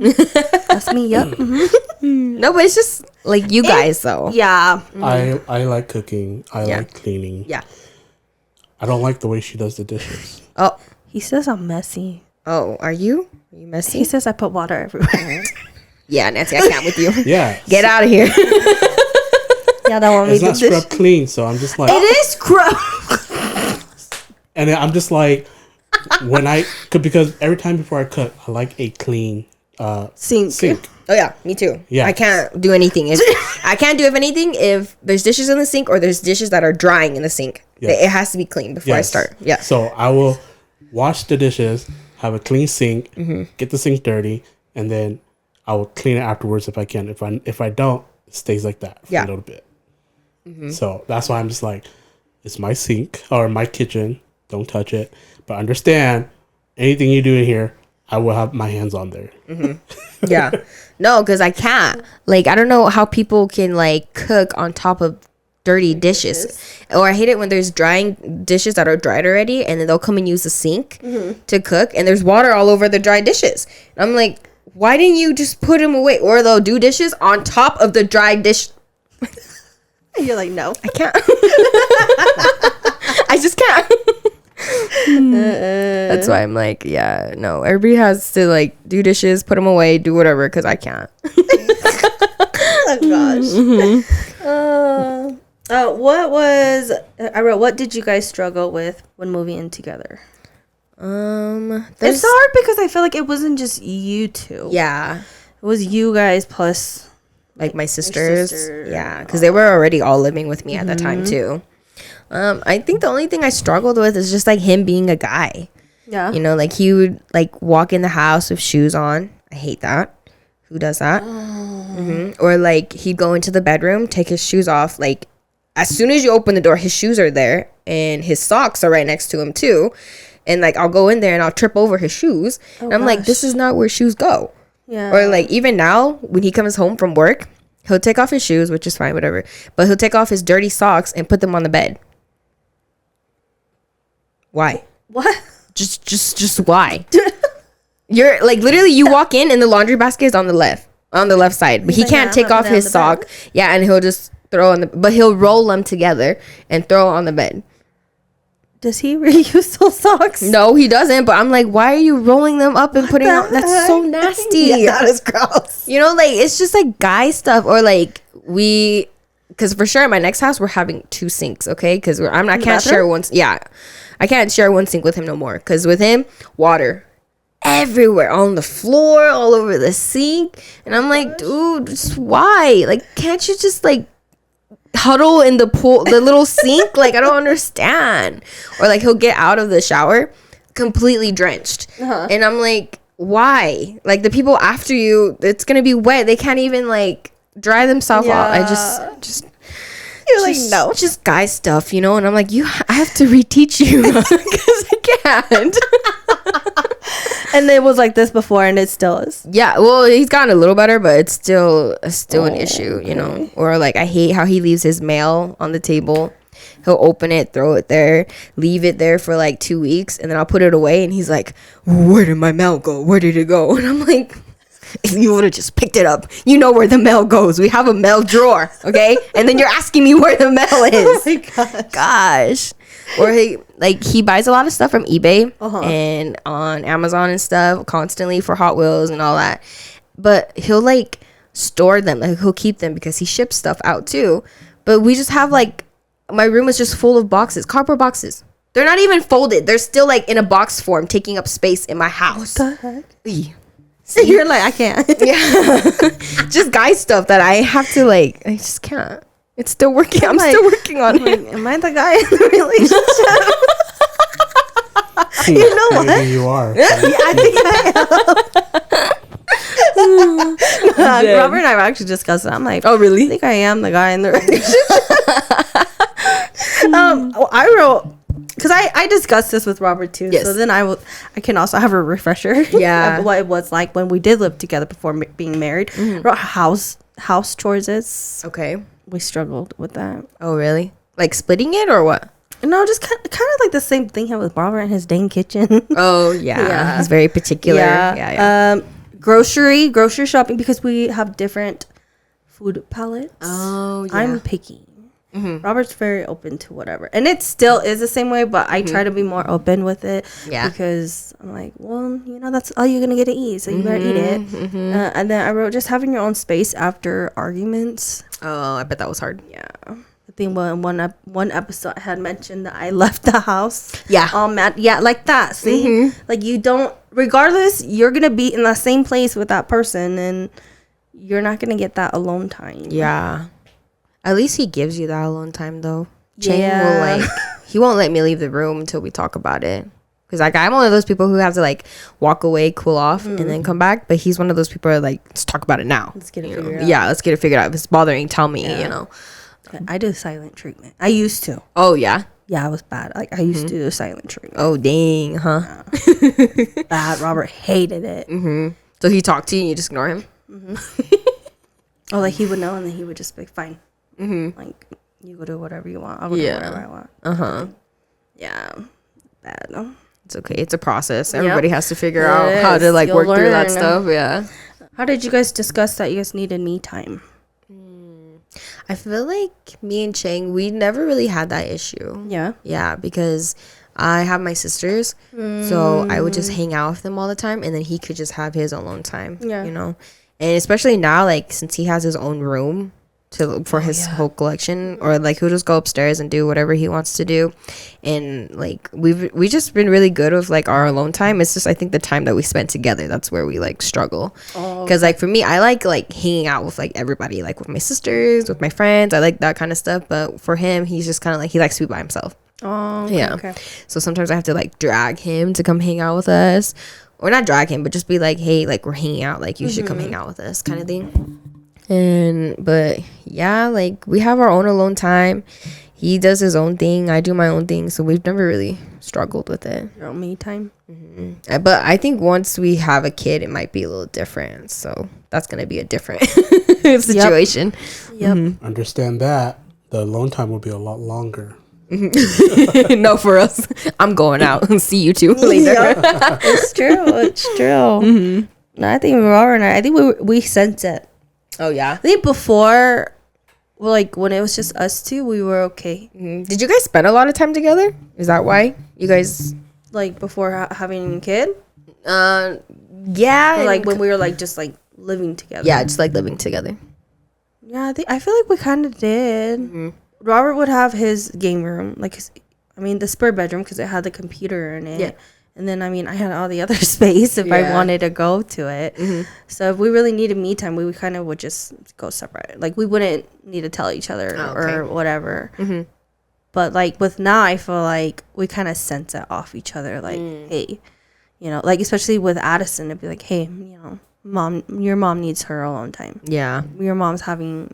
That's me, yep. Mm-hmm. No, but it's just like you guys, though. Yeah. I like cooking. I like cleaning. Yeah. I don't like the way she does the dishes. Oh. He says I'm messy. Oh, are you? Are you messy? He says I put water everywhere. Yeah, Nancy, I can't with you. Yeah. Get out of here. Yeah, that one. It's not scrubbed clean, so I'm just like. It is scrubbed. And then I'm just like, because every time before I cook, I like a clean sink. Oh yeah, me too. Yeah. I can't do anything. I can't do anything if there's dishes in the sink or there's dishes that are drying in the sink. Yes. It has to be clean before I start. Yeah. So I will wash the dishes, have a clean sink, get the sink dirty, and then I will clean it afterwards if I can. If I don't, it stays like that for a little bit. So that's why I'm just like, it's my sink or my kitchen. Don't touch it. But understand, anything you do in here, I will have my hands on there. Yeah. No, because I can't. Like, I don't know how people can, like, cook on top of dirty dishes. Or I hate it when there's drying dishes that are dried already, and then they'll come and use the sink to cook, and there's water all over the dry dishes. And I'm like, why didn't you just put them away? Or they'll do dishes on top of the dry dish. You're like, no. I can't. I just can't. That's why I'm like, yeah, no. Everybody has to like do dishes, put them away, do whatever, because I can't. Oh gosh. What did you guys struggle with when moving in together? It's hard because I feel like it wasn't just you two. Yeah, it was you guys plus like my sisters. Yeah, because they were already all living with me at that time too. I think the only thing I struggled with is just like him being a guy. Yeah. You know, like he would like walk in the house with shoes on. I hate that. Who does that? Or like he'd go into the bedroom, take his shoes off. Like as soon as you open the door, his shoes are there and his socks are right next to him too. And like I'll go in there and I'll trip over his shoes. And I'm like, this is not where shoes go. Yeah. Or like even now when he comes home from work, he'll take off his shoes, which is fine, whatever. But he'll take off his dirty socks and put them on the bed. Why? What? Just why? You're like literally you walk in and the laundry basket is on the left side, but he can't take off his sock. Yeah, and he'll just throw on but he'll roll them together and throw on the bed. Does he reuse those socks? No, he doesn't. But I'm like, why are you rolling them up and putting on? That's so nasty. Yeah, that is gross. You know, like it's just like guy stuff, or like because for sure in my next house we're having 2 sinks, okay? Because I can't share one. Yeah, I can't share one sink with him no more. Because with him, water everywhere on the floor, all over the sink, and I'm like, dude, just why? Like, can't you just like huddle in the pool, the little sink? Like, I don't understand. Or like he'll get out of the shower completely drenched, and I'm like, why? Like the people after you, it's gonna be wet. They can't even like dry themselves off. I just You're like, no, just guy stuff, you know. And I'm like, I have to reteach you because I can't. And it was like this before, and it still is. Yeah, well, he's gotten a little better, but it's still an issue, you know. Or like I hate how he leaves his mail on the table. He'll open it, throw it there, leave it there for like 2 weeks, and then I'll put it away, and he's like, where did my mail go? Where did it go? And I'm like, if you would have just picked it up, you know where the mail goes. We have a mail drawer, okay? And then you're asking me where the mail is. Oh my gosh. Or he buys a lot of stuff from eBay and on Amazon and stuff constantly for Hot Wheels and all that. But he'll like store them, like he'll keep them because he ships stuff out too. But we just have like, my room is just full of boxes, cardboard boxes. They're not even folded. They're still like in a box form, taking up space in my house. What the heck? See? You're like, I can't. Yeah. Just guy stuff that I have to like, I just can't. It's still working. I'm still working on it. Am I the guy in the relationship? You know what? Maybe you are. Yeah, I think I am. Robert and I were actually discussing. I'm like, Oh, really? I think I am the guy in the relationship. I wrote because I discussed this with Robert too. Yes. So then I can also have a refresher. Yeah. Of what it was like when we did live together before being married. Wrote house chores. Okay. We struggled with that. Oh, really? Like splitting it or what? No, just kind of like the same thing here with Robert and his dang kitchen. Oh, yeah. Yeah. He's very particular. Yeah. Grocery shopping because we have different food palettes. Oh, yeah. I'm picky. Robert's very open to whatever, and it still is the same way. But I try to be more open with it. Yeah. Because I'm like, well, that's all you're gonna get to eat, so you better eat it. And then I wrote just having your own space after arguments. Oh, I bet that was hard. Yeah. I think one episode I had mentioned that I left the house. Yeah. All mad. Yeah, like that. See? Like you don't, regardless, you're going to be in the same place with that person and you're not going to get that alone time. Yeah. At least he gives you that alone time, though. Chang Yeah. will, he won't let me leave the room until we talk about it. Because, I'm one of those people who have to, walk away, cool off, and then come back. But he's one of those people who are let's talk about it now. Let's get it figured out. Yeah, let's get it figured out. If it's bothering, tell me, I do silent treatment. I used to. Oh, yeah? Yeah, I was bad. I used to do silent treatment. Oh, dang, huh? Bad. Robert hated it. So he talked to you and you just ignore him? Oh, he would know and then he would just be fine. Like, you go do whatever you want. I'll go do whatever I want. Uh-huh. Yeah. Bad. It's okay. It's a process. Everybody has to figure out how to, You'll work through that learn. stuff. Yeah. How did you guys discuss that you guys needed me time? I feel like me and Chang, we never really had that issue. Yeah. Yeah, because I have my sisters, so I would just hang out with them all the time, and then he could just have his alone time. Yeah. And especially now, since he has his own room for his whole collection, or he'll just go upstairs and do whatever he wants to do, and we just been really good with our alone time. It's just I think the time that we spent together, that's where we struggle. Because for me, I like hanging out with everybody, with my sisters, with my friends. I like that kind of stuff. But for him, he's just kind of he likes to be by himself. Oh, okay, Yeah. Okay. So sometimes I have to drag him to come hang out with us, or not drag him, but just be hey, we're hanging out, you should come hang out with us, kind of thing. But yeah, we have our own alone time. He does his own thing, I do my own thing, so we've never really struggled with it. Your own me time. But I think once we have a kid, it might be a little different, so that's gonna be a different situation. Yep. Understand that the alone time will be a lot longer. No, for us, I'm going out and see you two later. It's true. It's true. No, I think Robert and I think we sense it. Oh yeah. I think before, when it was just us two, we were okay. Did you guys spend a lot of time together? Is that why you guys? Before having a kid, Yeah. or when we were just living together. Yeah, just living together. Yeah, I feel like we kind of did. Robert would have his game room, the spare bedroom because it had the computer in it. Yeah. And then, I had all the other space if I wanted to go to it. So if we really needed me time, we kind of would just go separate. We wouldn't need to tell each other or whatever. But, with now, I feel we kind of sense it off each other. Hey, especially with Addison, it'd be hey, mom, your mom needs her alone time. Yeah. Your mom's having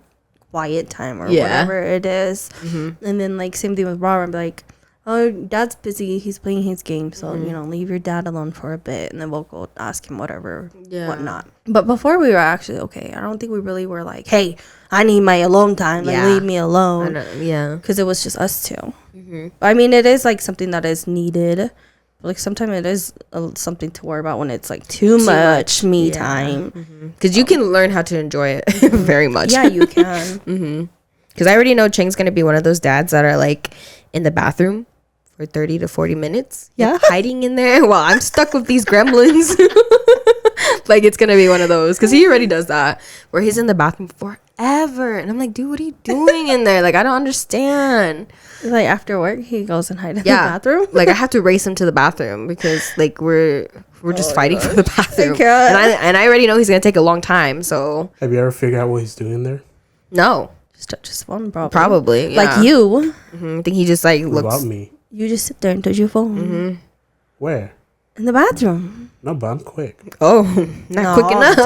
quiet time or whatever it is. And then, same thing with Robert. I'd be oh, dad's busy. He's playing his game. So, leave your dad alone for a bit. And then we'll go ask him whatever, whatnot. But before we were actually okay. I don't think we really were hey, I need my alone time. Leave me alone. Yeah. Because it was just us two. It is something that is needed. But sometimes it is something to worry about when it's too much me time. Because you can learn how to enjoy it very much. Yeah, you can. Because I already know Chang's going to be one of those dads that are in the bathroom for 30 to 40 minutes. Yeah. Hiding in there while I'm stuck with these gremlins. It's going to be one of those. Because he already does that. Where he's in the bathroom forever. And I'm dude, what are you doing in there? I don't understand. After work, he goes and hides in the bathroom. I have to race him to the bathroom because we're just fighting for the bathroom. And I already know he's going to take a long time. So Have you ever figured out what he's doing there? no. Just touch his phone, probably. Probably. Yeah. You. I think he just What looks. about me? You just sit there and touch your phone. Where? In the bathroom. No, but I'm quick. Oh, not quick enough.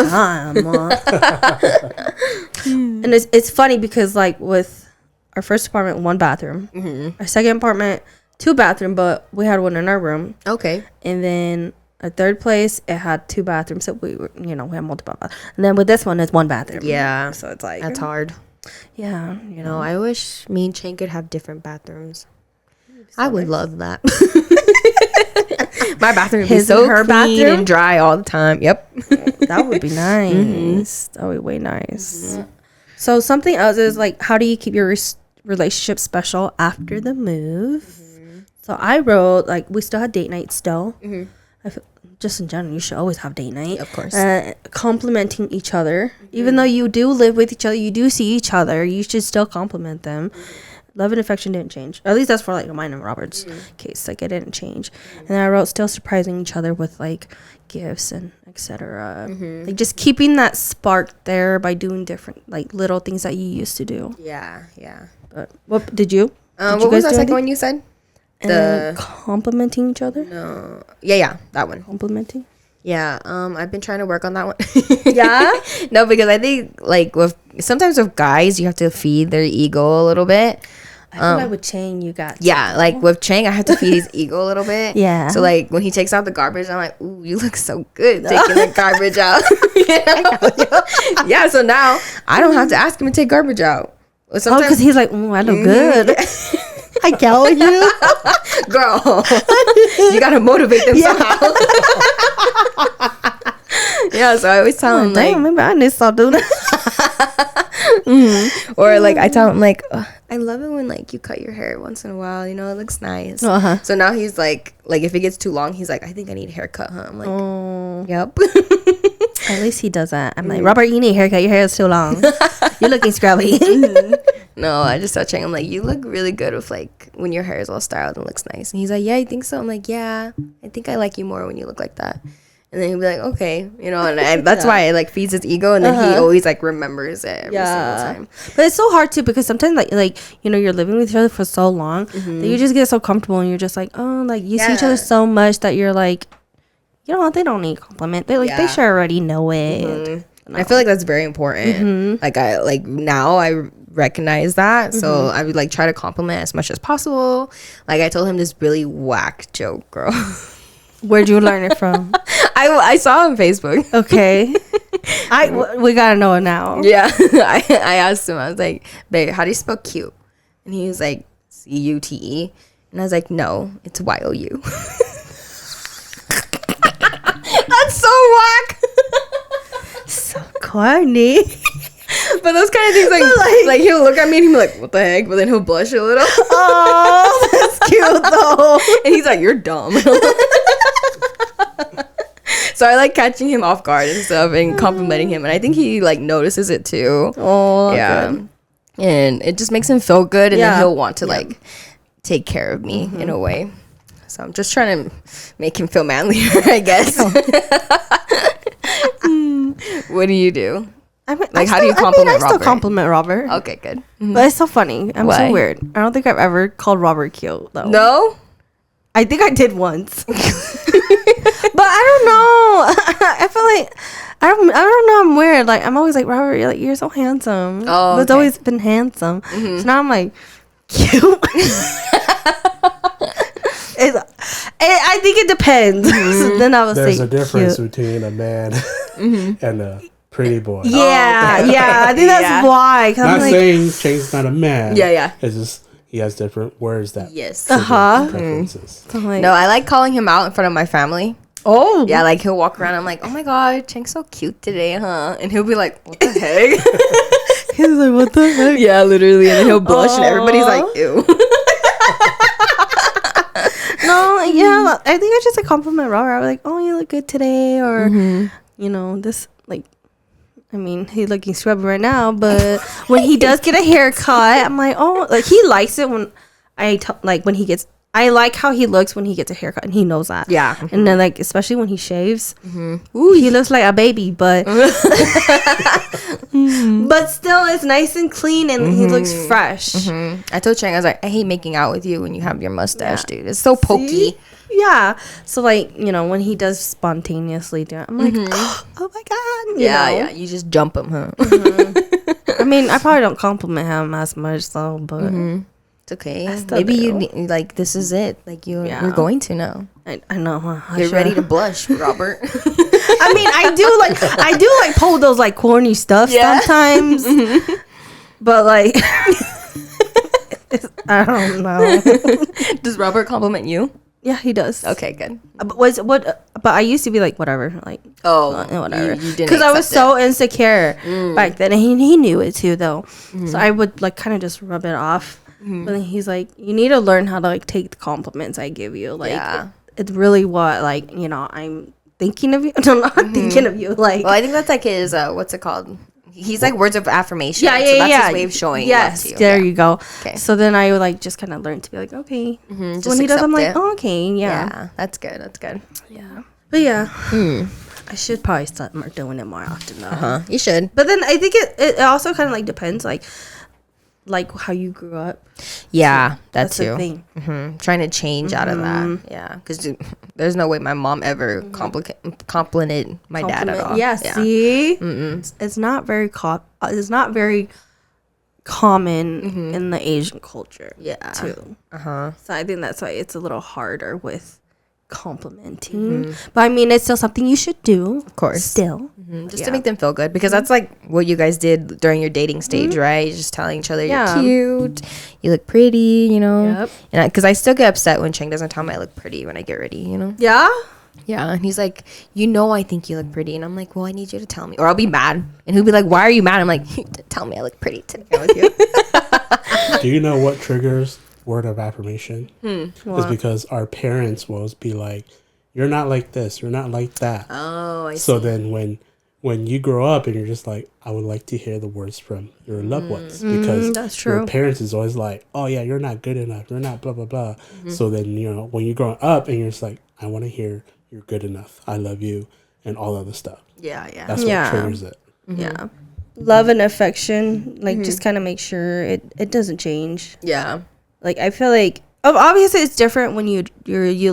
And it's funny because like with our first apartment, 1 bathroom. Our second apartment, 2 bathroom, but we had one in our room. Okay. And then our third place, it had 2 bathrooms. So we were, we had multiple bathrooms. And then with this one, it's 1 bathroom. Yeah. So it's like That's hard. Yeah. No, I wish me and Chang could have different bathrooms. I would love that. My bathroom would be His so and her clean bathroom? and dry all the time. Yep. That would be nice. That would be way nice. So something else is like, how do you keep your relationship special after the move? So I wrote like we still had date night still. I feel, just in general, you should always have date night. Of course. Complimenting each other, even though you do live with each other, you do see each other. You should still compliment them. Love and affection didn't change. At least that's for like mine and Robert's case. Like it didn't change. And then I wrote still surprising each other with like gifts and etc. Like just keeping that spark there by doing different like little things that you used to do. Yeah. But what did you? What was that second one you said? And complimenting each other. No. Yeah, that one. Complimenting. Yeah, I've been trying to work on that one. Yeah? No, because I think like sometimes with guys you have to feed their ego a little bit. I feel like with Chang you got Like with Chang I have to feed his ego a little bit. Yeah. So like when he takes out the garbage, I'm like, ooh, you look so good taking the garbage out. Yeah. So now I don't have to ask him to take garbage out. Oh, because he's like, I look good. I tell you, girl, you gotta motivate them somehow. Yeah, so I always tell him like, maybe I need to start doing that. or like I tell him like, I love it when like you cut your hair once in a while. It looks nice. So now he's like if it gets too long, he's like, I think I need a haircut. Huh? I'm like, yep. At least he does that. I'm like, Robert, you need a haircut. Your hair is too long. You're looking scrubby. No, I just start checking. I'm like, you look really good with like when your hair is all styled and looks nice. And he's like, yeah, you think so? I'm like, yeah, I think I like you more when you look like that. And then he'll be like, okay, and that's why it like feeds his ego, and then he always like remembers it every single time. But it's so hard too because sometimes like you're living with each other for so long that you just get so comfortable and you're just like, oh, like you see each other so much that you're like, they don't need compliment. They like they should already know it. I feel like that's very important. Like I now I recognize that, so I would like try to compliment as much as possible. Like I told him this really whack joke, girl. Where'd you learn it from? I saw it on Facebook. Okay. We gotta know it now. Yeah. I asked him, I was like, babe, how do you spell cute? And he was like, CUTE. And I was like, no, it's YOU. That's so whack. So corny. But those kind of things like he'll look at me and he'll be like, what the heck? But then he'll blush a little. Oh, that's cute though. And he's like, you're dumb. So I like catching him off guard and stuff and complimenting him, and I think he like notices it too. Oh, yeah. Good. And it just makes him feel good, and then he'll want to like take care of me in a way. So I'm just trying to make him feel manlier, I guess. What do you do? How do you compliment Robert? I still compliment Robert. Okay, good. But it's so funny. I'm Why? so weird. I don't think I've ever called Robert cute though. No? I think I did once. But I don't know. I feel like I don't know. I'm weird. Like I'm always like, Robert, you're so handsome. Oh, It's always been handsome. So now I'm like, cute. I think it depends. So then I was There's like, a difference cute. between a man and a pretty boy. Yeah, yeah. I think that's why. 'Cause Not I'm like, saying Chang's not a man. Yeah. It's just he has different words that Yes. preferences. I'm like, No, I like calling him out in front of my family. oh, Yeah, like he'll walk around. I'm like, oh my god, Chang's so cute today, huh? And he'll be like, what the heck? He's like, what the heck? Yeah, literally. And then he'll blush, and everybody's like, ew. No, yeah. I think I just like compliment Robert. I was like, oh, you look good today, or this like. I mean, he's looking scrubby right now, but when he does get a haircut, I'm like, oh, like he likes it when when he gets. I like how he looks when he gets a haircut, and he knows that. Yeah. And then like especially when he shaves, ooh, he looks like a baby, but but still, it's nice and clean, and he looks fresh. I told Chang, I was like, I hate making out with you when you have your mustache, dude. It's so pokey. Yeah. So like, you know, when he does spontaneously do it, I'm like, oh my god. You know? Yeah. You just jump him, huh? I mean, I probably don't compliment him as much though, but It's okay. still Maybe you do. need, like, this is it. Like you're Yeah. going to now. I know. Huh? You're ready to blush, Robert. I mean, I do like pull those like corny stuff sometimes, but like, I don't know. Does Robert compliment you? Yeah, he does. Okay, good. But I used to be like whatever, like whatever, you didn't because I was accept so insecure back then, and he knew it too though. So I would like kind of just rub it off. But then he's like, you need to learn how to like take the compliments I give you. Like, it's really what like I'm thinking of you. No, not thinking of you. Like, Well, I think that's like his what's it called? He's like words of affirmation. yeah, So that's yeah. his way of showing Yes, love to you. there you go. Okay. So then I would like just kind of learn to be like, okay. So Just when he does, I'm like, accept it. oh, okay, yeah. Yeah, that's good. That's good. Yeah. But yeah, I should probably start doing it more often though. You should. But then I think it also kind of like depends like how you grew up. Yeah, that That's too. the thing. Trying to change out of that. Yeah, because there's no way my mom ever complimented my dad at all. Yeah, see, it's not very it's not very common in the Asian culture. Yeah. too. Uh-huh. So I think that's why it's a little harder with complimenting. But I mean, it's still something you should do, of course. Still, Just to make them feel good, because that's like what you guys did during your dating stage, right? You're just telling each other you're cute, you look pretty, you know. Yep. And because I still get upset when Cheng doesn't tell me I look pretty when I get ready, you know. Yeah. Yeah, and he's like, I think you look pretty, and I'm like, well, I need you to tell me, or I'll be mad, and he'll be like, why are you mad? I'm like, tell me I look pretty today with you. Do you know what triggers word of affirmation? It's because our parents will be like, you're not like this, you're not like that. Oh, I see. So then when you grow up and you're just like, I would like to hear the words from your loved ones, because that's true. your parents is always like, oh yeah, you're not good enough, you're not blah blah blah. So then, you know, when you're growing up and you're just like, I want to hear you're good enough, I love you, and all other stuff. Yeah. That's what triggers it. Yeah. Love and affection, like just kind of make sure it doesn't change. Yeah. Like I feel like obviously it's different when you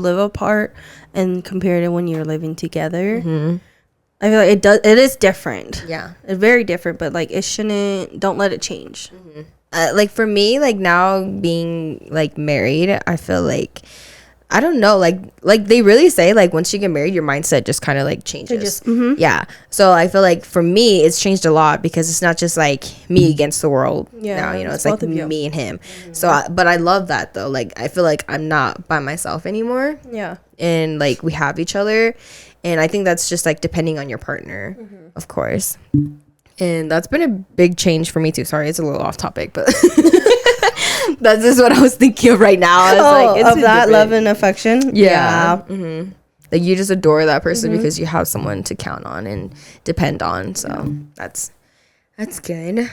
live apart and compared to when you're living together. I feel like it is different. Yeah. It's very different, but like don't let it change. Like for me, like now being like married, I feel like, I don't know, like they really say like once you get married, your mindset just kind of like changes. Yeah. So I feel like for me, it's changed a lot, because it's not just like me against the world. Yeah, Now, you know, it's both like of you. me and him. So, but I love that though. Like I feel like I'm not by myself anymore, Yeah. and like we have each other, and I think that's just like depending on your partner, of course. And that's been a big change for me too. Sorry, it's a little off topic, but that's just what I was thinking of right now. I was like, it's of been that different. love and affection. Yeah. Like you just adore that person because you have someone to count on and depend on. So that's good.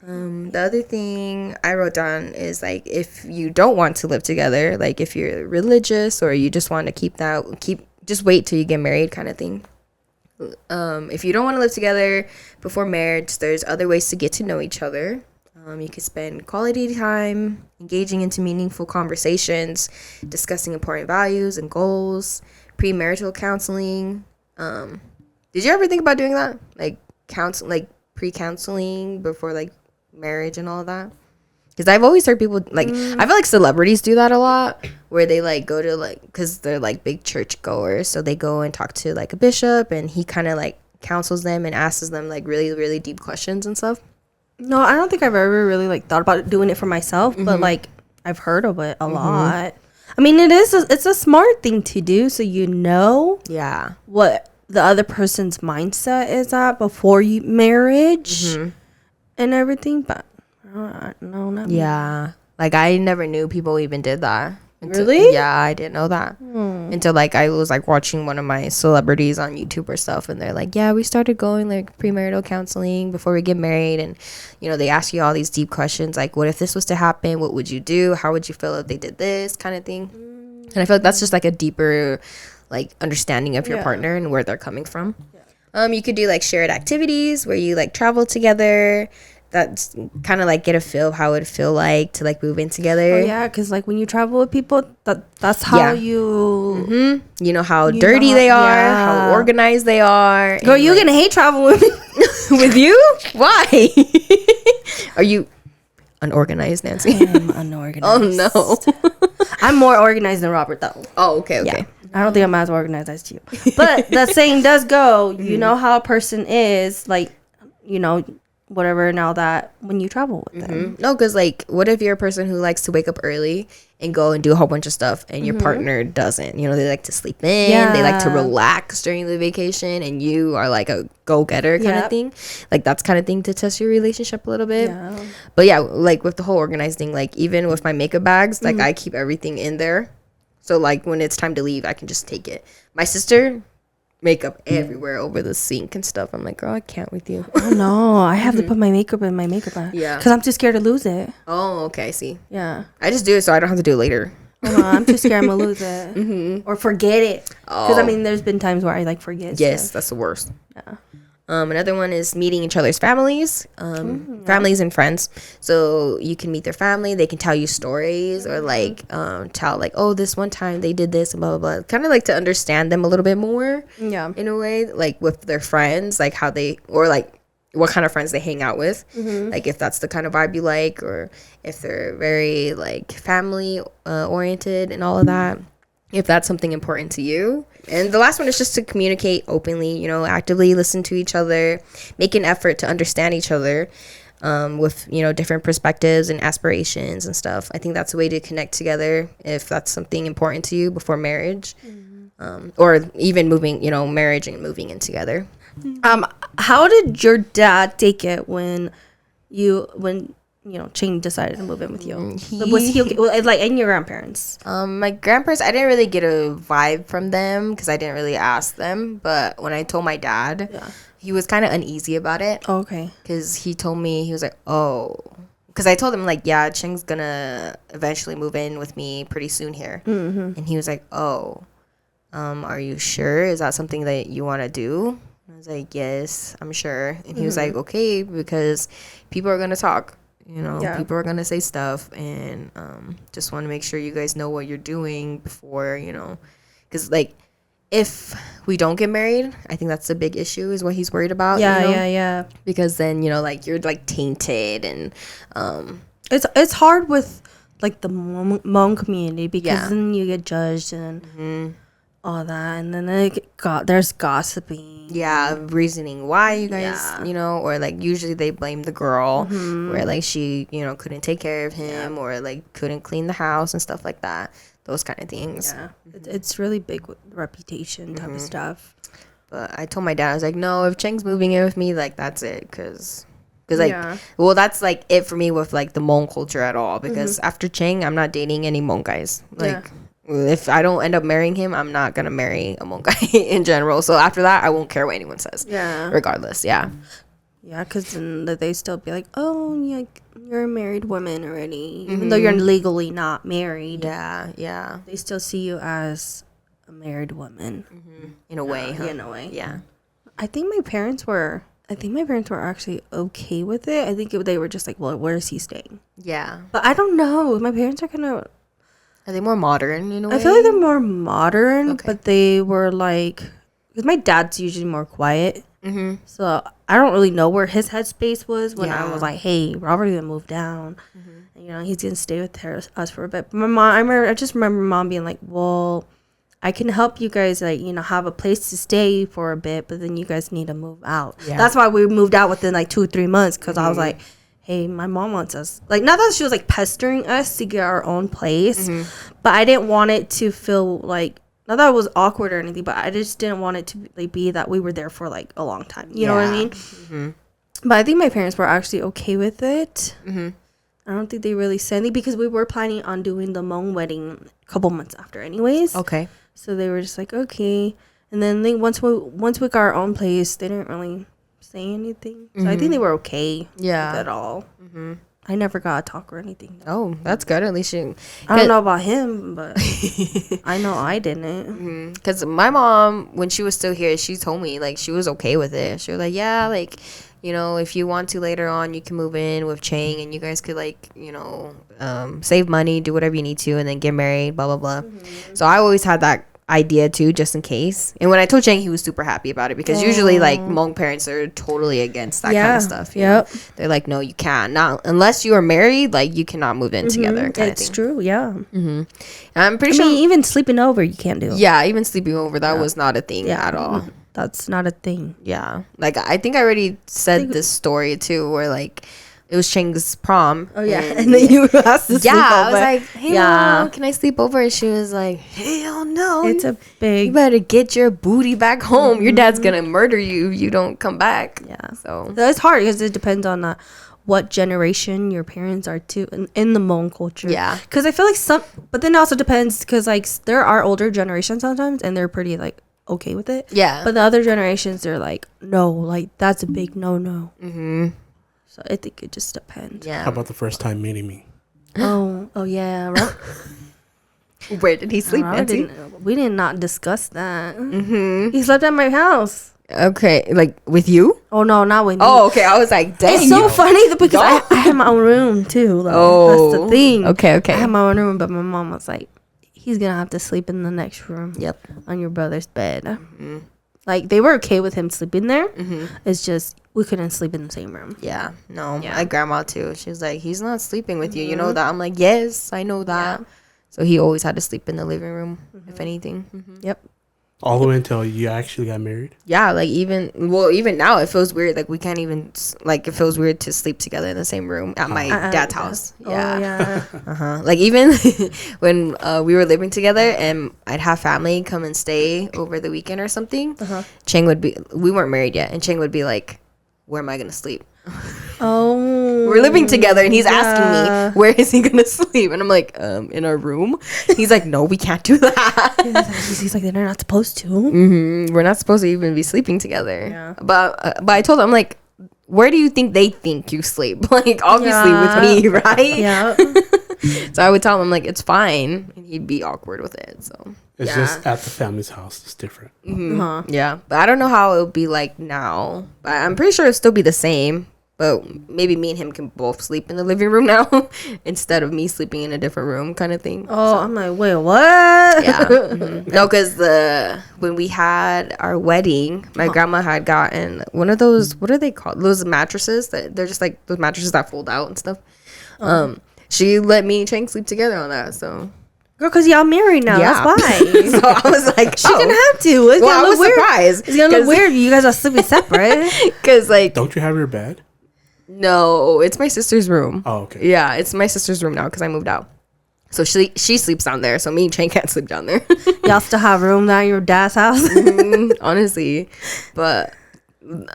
The other thing I wrote down is like, if you don't want to live together, like if you're religious or you just want to just wait till you get married kind of thing. If you don't want to live together before marriage, there's other ways to get to know each other. You could spend quality time engaging into meaningful conversations, discussing important values and goals, premarital counseling. Did you ever think about doing that? Like pre-counseling before like marriage and all of that? Because I've always heard people like, I feel like celebrities do that a lot, where they like go to like, because they're like big church goers, so they go and talk to like a bishop, and he kind of like counsels them and asks them like really, really deep questions and stuff. No, I don't think I've ever really like thought about doing it for myself, but like I've heard of it a lot. I mean, it's a smart thing to do, so you know Yeah. what the other person's mindset is at before marriage and everything. But no, not me. Yeah. Like I never knew people even did that. Really? Yeah, I didn't know that until like I was like watching one of my celebrities on YouTube or stuff, and they're like, yeah, we started going like premarital counseling before we get married, and you know, they ask you all these deep questions like, what if this was to happen, what would you do, how would you feel if they did this kind of thing. And I feel like that's just like a deeper like understanding of your partner and where they're coming from. You could do like shared activities where you like travel together. that's kind of like get a feel of how it would feel like to like move in together. Oh yeah, because like when you travel with people, that's how you you know how dirty they are, how organized they are. Girl, you gonna hate travel with me. With you? Why? Are you unorganized, Nancy? I'm unorganized. Oh no. I'm more organized than Robert though. Oh, okay. Yeah. I don't think I'm as organized as you. But the saying does go, you know how a person is, like, you know, whatever, and all that when you travel with them. No, because like, what if you're a person who likes to wake up early and go and do a whole bunch of stuff, and your partner doesn't? You know, they like to sleep in, they like to relax during the vacation, and you are like a go-getter kind of thing. Like, that's kind of thing to test your relationship a little bit. Yeah. But yeah, like with the whole organized thing, like even with my makeup bags, like I keep everything in there. So like when it's time to leave, I can just take it. My sister, makeup everywhere over the sink and stuff. I'm like, girl, I can't with you. Oh no, I have to put my makeup in my makeup bag. Yeah. Because I'm too scared to lose it. Oh, okay, I see. Yeah. I just do it so I don't have to do it later. I'm too scared I'm gonna lose it. Or forget it. Because I mean, there's been times where I like forget Yes, stuff. that's the worst. Yeah. Another one is meeting each other's families, families and friends. So you can meet their family. They can tell you stories or like tell like, oh, this one time they did this and blah, blah, blah. Kind of like to understand them a little bit more. Yeah. In a way, like with their friends, like how they, or like what kind of friends they hang out with. Like if that's the kind of vibe you like, or if they're very like family oriented and all of that. If that's something important to you. And the last one is just to communicate openly, you know, actively listen to each other, make an effort to understand each other with, you know, different perspectives and aspirations and stuff. I think that's a way to connect together if that's something important to you before marriage, or even moving, you know, marriage and moving in together. How did your dad take it when you know, Ching decided to move in with you? Was he okay? Well, like, and your grandparents? My grandparents, I didn't really get a vibe from them because I didn't really ask them. But when I told my dad, he was kind of uneasy about it. Oh, okay. Because he told me, he was like, oh. Because I told him, like, yeah, Ching's going to eventually move in with me pretty soon here. And he was like, oh, are you sure? Is that something that you want to do? I was like, yes, I'm sure. And he was like, okay, because people are going to talk. You know, people are going to say stuff, and just want to make sure you guys know what you're doing before, you know, because, like, if we don't get married, I think that's a big issue is what he's worried about. Yeah, you know? yeah. Because then, you know, like, you're, like, tainted, and it's hard with, like, the Hmong community because then you get judged and all that, and then there's gossiping. Yeah, reasoning why you guys, you know, or like usually they blame the girl where like she, you know, couldn't take care of him or like couldn't clean the house and stuff like that. Those kind of things. Yeah, it's really big with reputation type of stuff. But I told my dad, I was like, no, if Cheng's moving in with me, like that's it, because like, well, that's like it for me with like the Hmong culture at all. Because after Cheng, I'm not dating any Hmong guys. Like. If I don't end up marrying him, I'm not going to marry a Hmong guy in general. So after that, I won't care what anyone says. Yeah. Regardless, yeah. Yeah, because then they still be like, oh, yeah, you're a married woman already. Even though you're legally not married. Yeah. They still see you as a married woman. In a way, huh? Yeah, in a way. Yeah. I think my parents were actually okay with it. I think they were just like, well, where is he staying? Yeah. But I don't know. My parents are kind of... Are they more modern in a way? I feel like they're more modern, but they were like, because my dad's usually more quiet, so I don't really know where his headspace was when I was like, "Hey, Robert's gonna move down, and, you know, he's gonna stay with us for a bit." But my mom, I just remember mom being like, "Well, I can help you guys, like, you know, have a place to stay for a bit, but then you guys need to move out." Yeah. That's why we moved out within like 2 or 3 months, because I was like, hey, my mom wants us. Like, not that she was, like, pestering us to get our own place, but I didn't want it to feel, like, not that it was awkward or anything, but I just didn't want it to, like, be that we were there for, like, a long time. You know what I mean? But I think my parents were actually okay with it. I don't think they really said anything because we were planning on doing the Hmong wedding a couple months after anyways. Okay. So they were just like, okay. And then once we got our own place, they didn't really say anything. So I think they were okay with it all. I never got a talk or anything. Oh, that's good. At least you. I don't know about him, but I know I didn't. Because my mom, when she was still here, she told me, like, she was okay with it. She was like, yeah, like, you know, if you want to later on, you can move in with Chang and you guys could, like, you know, save money, do whatever you need to, and then get married, blah, blah, blah. So I always had that idea too, just in case. And when I told Chang, he was super happy about it, because usually, like, Hmong parents are totally against that kind of stuff. Yep. They're like, no, you can't. Not unless you are married, like, you cannot move in together. It's true, yeah. And I'm pretty sure. Even sleeping over, you can't do. Yeah, even sleeping over, that was not a thing at all. That's not a thing. Yeah. Like, I think I already said this story too, where, like, it was Chang's prom. Oh, yeah. And then you asked to sleep over. I was like, hey, Mom, can I sleep over? And she was like, hell no. It's a big... You better get your booty back home. Your dad's going to murder you if you don't come back. Yeah. So it's hard because it depends on what generation your parents are too in the Hmong culture. Yeah. Because I feel like but then it also depends, because, like, there are older generations sometimes and they're pretty, like, okay with it. Yeah. But the other generations, they're like, no, like, that's a big no. So I think it just depends. Yeah. How about the first time meeting me? Oh yeah. Where did he sleep, We did not discuss that. He slept at my house. Okay. Like, with you? Oh, no, not with me. Oh, okay. I was like, dang. It's so funny because I had my own room too. Though. Oh. That's the thing. Okay. I had my own room, but my mom was like, he's going to have to sleep in the next room. Yep. On your brother's bed. Like, they were okay with him sleeping there. It's just, we couldn't sleep in the same room. Yeah. No. Yeah. My grandma, too. She was like, he's not sleeping with you. You know that? I'm like, yes, I know that. Yeah. So he always had to sleep in the living room, if anything. Yep. All the way until you actually got married? Yeah, like, even now, it feels weird. Like, we can't even, like, it feels weird to sleep together in the same room at my dad's house. Yeah. Oh, yeah. Like, even when we were living together and I'd have family come and stay over the weekend or something, Chang would be, we weren't married yet, and Chang would be like, where am I going to sleep? Oh. We're living together and he's asking me, where is he going to sleep? And I'm like, in our room. He's like, no, we can't do that. He's like, they're not supposed to. We're not supposed to even be sleeping together. Yeah. But I told him, I'm like, where do you think they think you sleep? Like, obviously with me, right? Yeah. So I would tell him, I'm like, it's fine. And he'd be awkward with it. So it's just at the family's house. It's different. Yeah. But I don't know how it would be like now. But I'm pretty sure it'll still be the same. But maybe me and him can both sleep in the living room now instead of me sleeping in a different room, kind of thing. Oh, so. I'm like, wait, what? Yeah. No, because when we had our wedding, my grandma had gotten one of those, what are they called? Those mattresses that they're just like those mattresses that fold out and stuff. She let me and Chang sleep together on that. So. Girl, because y'all married now. Yeah. That's why. So I was like, she didn't have to. It's I was surprised. It's going to look weird. You guys are sleeping separate. Because, like. Don't you have your bed? No, it's my sister's room. Oh, okay. Yeah, it's my sister's room now because I moved out. So she sleeps down there. So me and Chang can't sleep down there. Y'all still have room down at your dad's house? Honestly. But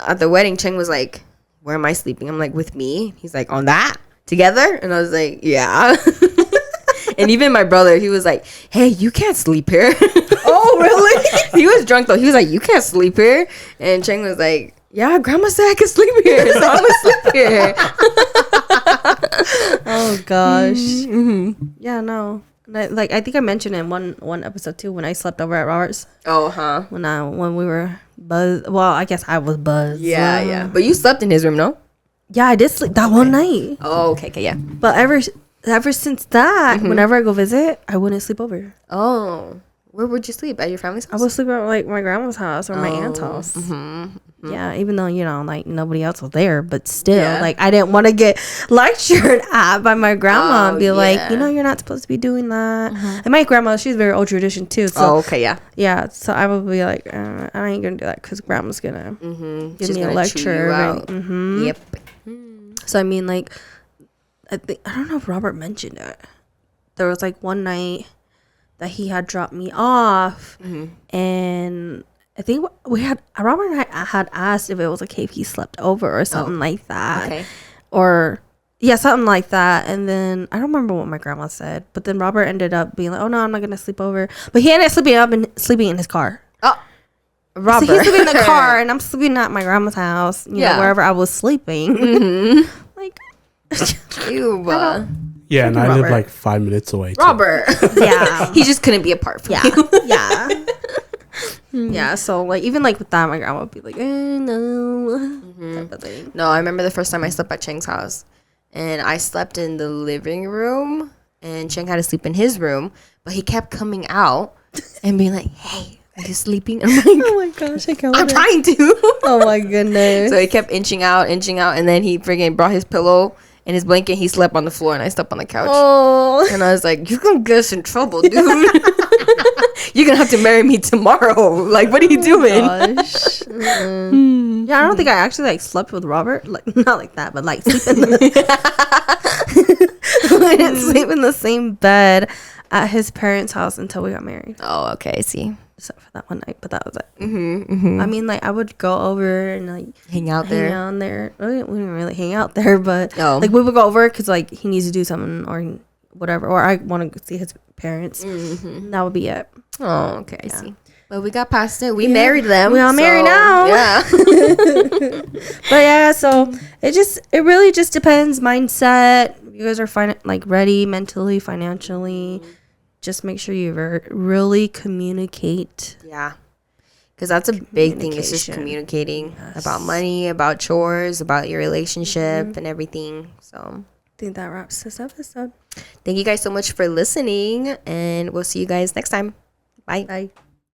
at the wedding, Chang was like, where am I sleeping? I'm like, with me? He's like, on that? Together? And I was like, yeah. And even my brother, he was like, hey, you can't sleep here. Oh, really? He was drunk, though. He was like, you can't sleep here. And Chang was like, yeah, Grandma said I could sleep here, so I'm going to sleep here. Oh, gosh. Yeah, no. Like, I think I mentioned in one episode, too, when I slept over at Robert's. Oh, huh. When we were buzzed. Well, I guess I was buzzed. Yeah, yeah. But you slept in his room, no? Yeah, I did sleep that one night. Oh, okay, yeah. But ever since that, whenever I go visit, I wouldn't sleep over. Oh. Where would you sleep? At your family's house? I would sleep at, like, my grandma's house or my aunt's house. Yeah, even though, like, nobody else was there, but still, like, I didn't want to get lectured at by my grandma and be like, you're not supposed to be doing that. And my grandma, she's very old tradition, too. So, okay, yeah. Yeah, so I would be like, I ain't going to do that because grandma's going to give me a lecture. Yep. So, I mean, like, I don't know if Robert mentioned it. There was, like, one night that he had dropped me off, and I think Robert and I had asked if it was okay if he slept over or something like that. Okay. Or, yeah, something like that. And then, I don't remember what my grandma said, but then Robert ended up being like, oh, no, I'm not going to sleep over. But he ended up sleeping in his car. Oh, Robert. So he's sleeping in the car, and I'm sleeping at my grandma's house, you know, wherever I was sleeping. Like, Ew. Yeah, and I live Robert. like 5 minutes away. Too. Robert. Yeah. He just couldn't be apart from Yeah. you. Yeah. Yeah. So like even like with that, my grandma would be like, no. Type of thing. No, I remember the first time I slept at Cheng's house, and I slept in the living room, and Cheng had to sleep in his room, but he kept coming out and being like, "Hey, are you sleeping?" I'm like, Oh my gosh, I can't. "I'm trying to." Oh my goodness. So he kept inching out, and then he friggin' brought his pillow and his blanket. He slept on the floor, and I slept on the couch. Oh. And I was like, "You're gonna get us in trouble, dude. You're gonna have to marry me tomorrow. Like, what are you doing?" Gosh. Yeah, I don't think I actually like slept with Robert. Like not like that, but like sleep in the I didn't sleep in the same bed at his parents' house until we got married. Oh, okay, I see. Except for that one night, but that was it. I mean, like I would go over and like Hang out hang there. out there. We didn't really hang out there, but Oh. like we would go over because like he needs to do something or whatever, or I want to see his parents. That would be it. Oh, okay, I see. But we got past it. We married them. We all married now. Yeah. But yeah, so it really just depends mindset. You guys are like ready mentally, financially. Just make sure you really communicate. Yeah. Because that's a big thing. It's just communicating about money, about chores, about your relationship and everything. So I think that wraps this episode. thank you guys so much for listening, and we'll see you guys next time. Bye. Bye.